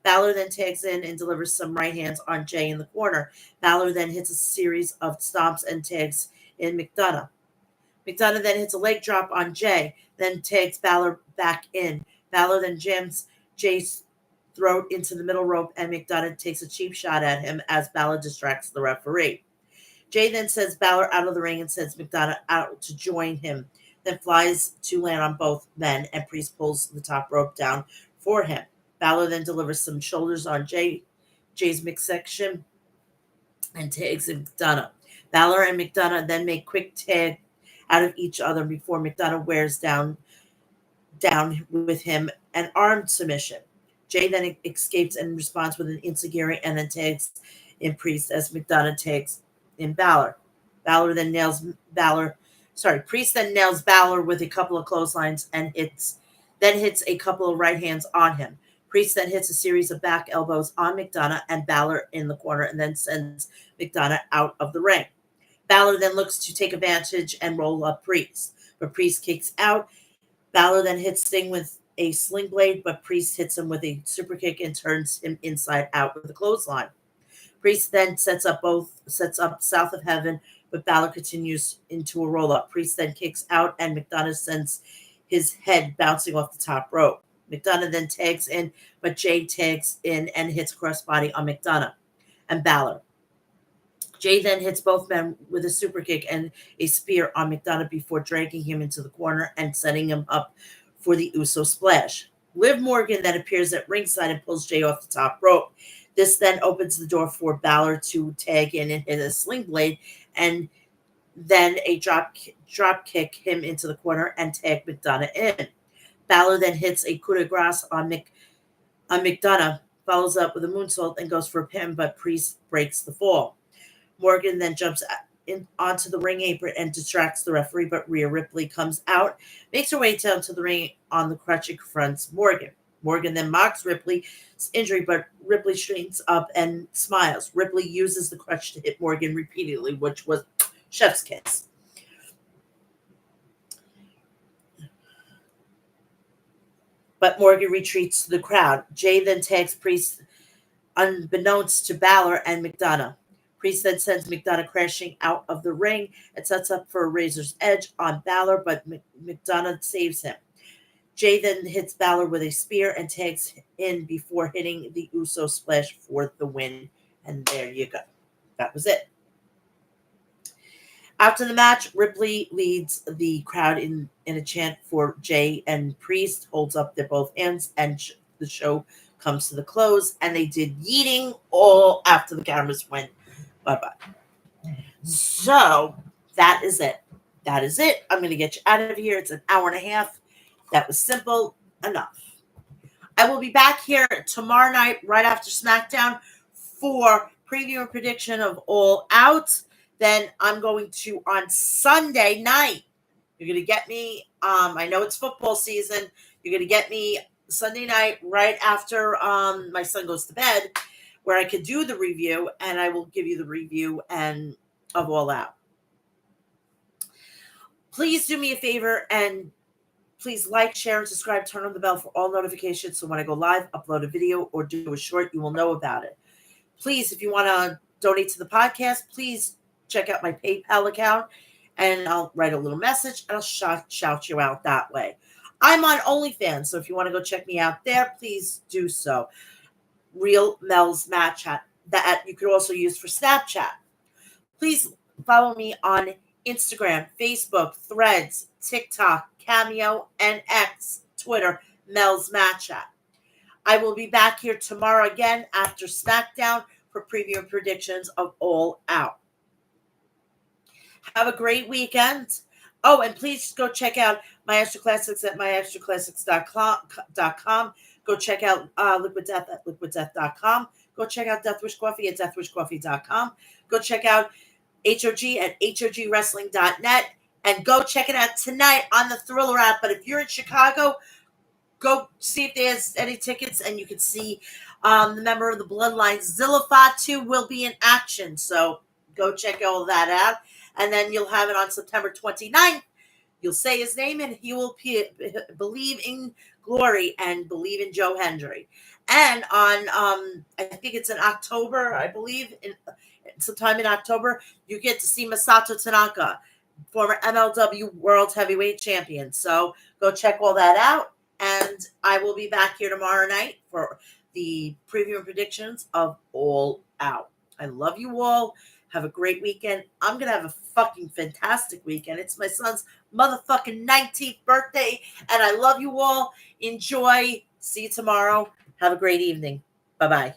Balor then tags in and delivers some right hands on Jey in the corner. Balor then hits a series of stomps and tags in McDonough. McDonough then hits a leg drop on Jey, then tags Balor back in. Balor then jams Jey's throat into the middle rope, and McDonough takes a cheap shot at him as Balor distracts the referee. Jey then sends Balor out of the ring and sends McDonough out to join him, then flies to land on both men, and Priest pulls the top rope down for him. Balor then delivers some shoulders on Jey's midsection and tags McDonough. Balor and McDonough then make quick tag out of each other before McDonough wears down with him an armed submission. Jey then escapes and responds with an enziguri and then tags in Priest as McDonough tags in Balor. Balor then nails Balor Priest then nails Balor with a couple of clotheslines and hits a couple of right hands on him. Priest then hits a series of back elbows on McDonough and Balor in the corner and then sends McDonough out of the ring. Balor then looks to take advantage and roll up Priest, but Priest kicks out. Balor then hits Sting with a sling blade, but Priest hits him with a super kick and turns him inside out with a clothesline. Priest then sets up South of Heaven, but Balor continues into a roll up. Priest then kicks out, and McDonough sends his head bouncing off the top rope. McDonough then tags in, but Jay tags in and hits crossbody on McDonough and Balor. Jay then hits both men with a super kick and a spear on McDonough before dragging him into the corner and setting him up for the Uso splash. Liv Morgan then appears at ringside and pulls Jay off the top rope. This then opens the door for Balor to tag in and hit a sling blade, and then a drop kick him into the corner and tag McDonough in. Balor then hits a coup de grace on McDonough, follows up with a moonsault and goes for a pin, but Priest breaks the fall. Morgan then jumps onto the ring apron and distracts the referee, but Rhea Ripley comes out, makes her way down to the ring on the crutch and confronts Morgan. Morgan then mocks Ripley's injury, but Ripley straightens up and smiles. Ripley uses the crutch to hit Morgan repeatedly, which was chef's kiss. But Morgan retreats to the crowd. Jay then tags Priest unbeknownst to Balor and McDonough. Priest then sends McDonough crashing out of the ring and sets up for a razor's edge on Balor, but McDonough saves him. Jay then hits Balor with a spear and tags in before hitting the Uso splash for the win. And there you go. That was it. After the match, Ripley leads the crowd in a chant for Jay, and Priest holds up their both hands, and the show comes to the close. And they did yeeting all after the cameras went bye-bye. So that is it. That is it. I'm going to get you out of here. It's an hour and a half. That was simple enough. I will be back here tomorrow night right after SmackDown for preview and prediction of All Out. Then I'm going to, on Sunday night, you're going to get me, I know it's football season, you're going to get me Sunday night right after my son goes to bed, where I could do the review, and I will give you the review and of All Out. Please do me a favor and please like, share, and subscribe. Turn on the bell for all notifications so when I go live, upload a video, or do a short, you will know about it. Please, if you want to donate to the podcast, please check out my PayPal account, and I'll write a little message, and I'll shout you out that way. I'm on OnlyFans, so if you want to go check me out there, please do so. Real Mel'S Mat Chat, that you could also use for Snapchat. Please follow me on Instagram, Facebook, Threads, TikTok, Cameo, and X, Twitter, Mel'S Mat Chat. I will be back here tomorrow again after SmackDown for preview and predictions of All Out. Have a great weekend. Oh, and please go check out my Extra Classics at myextraclassics.com. Go check out Liquid Death at liquiddeath.com. Go check out Deathwish Coffee at deathwishcoffee.com. Go check out HOG at hogwrestling.net. And go check it out tonight on the Thriller app. But if you're in Chicago, go see if there's any tickets, and you can see the member of the Bloodline, Zilla Fatu, will be in action. So go check all that out. And then you'll have it on September 29th. You'll say his name, and he will believe in glory and believe in Joe Hendry. And on, I think it's in October, I believe, sometime in October, you get to see Masato Tanaka, former MLW World Heavyweight Champion. So go check all that out. And I will be back here tomorrow night for the preview and predictions of All Out. I love you all. Have a great weekend. I'm going to have a fucking fantastic weekend. It's my son's motherfucking 19th birthday, and I love you all. Enjoy. See you tomorrow. Have a great evening. Bye-bye.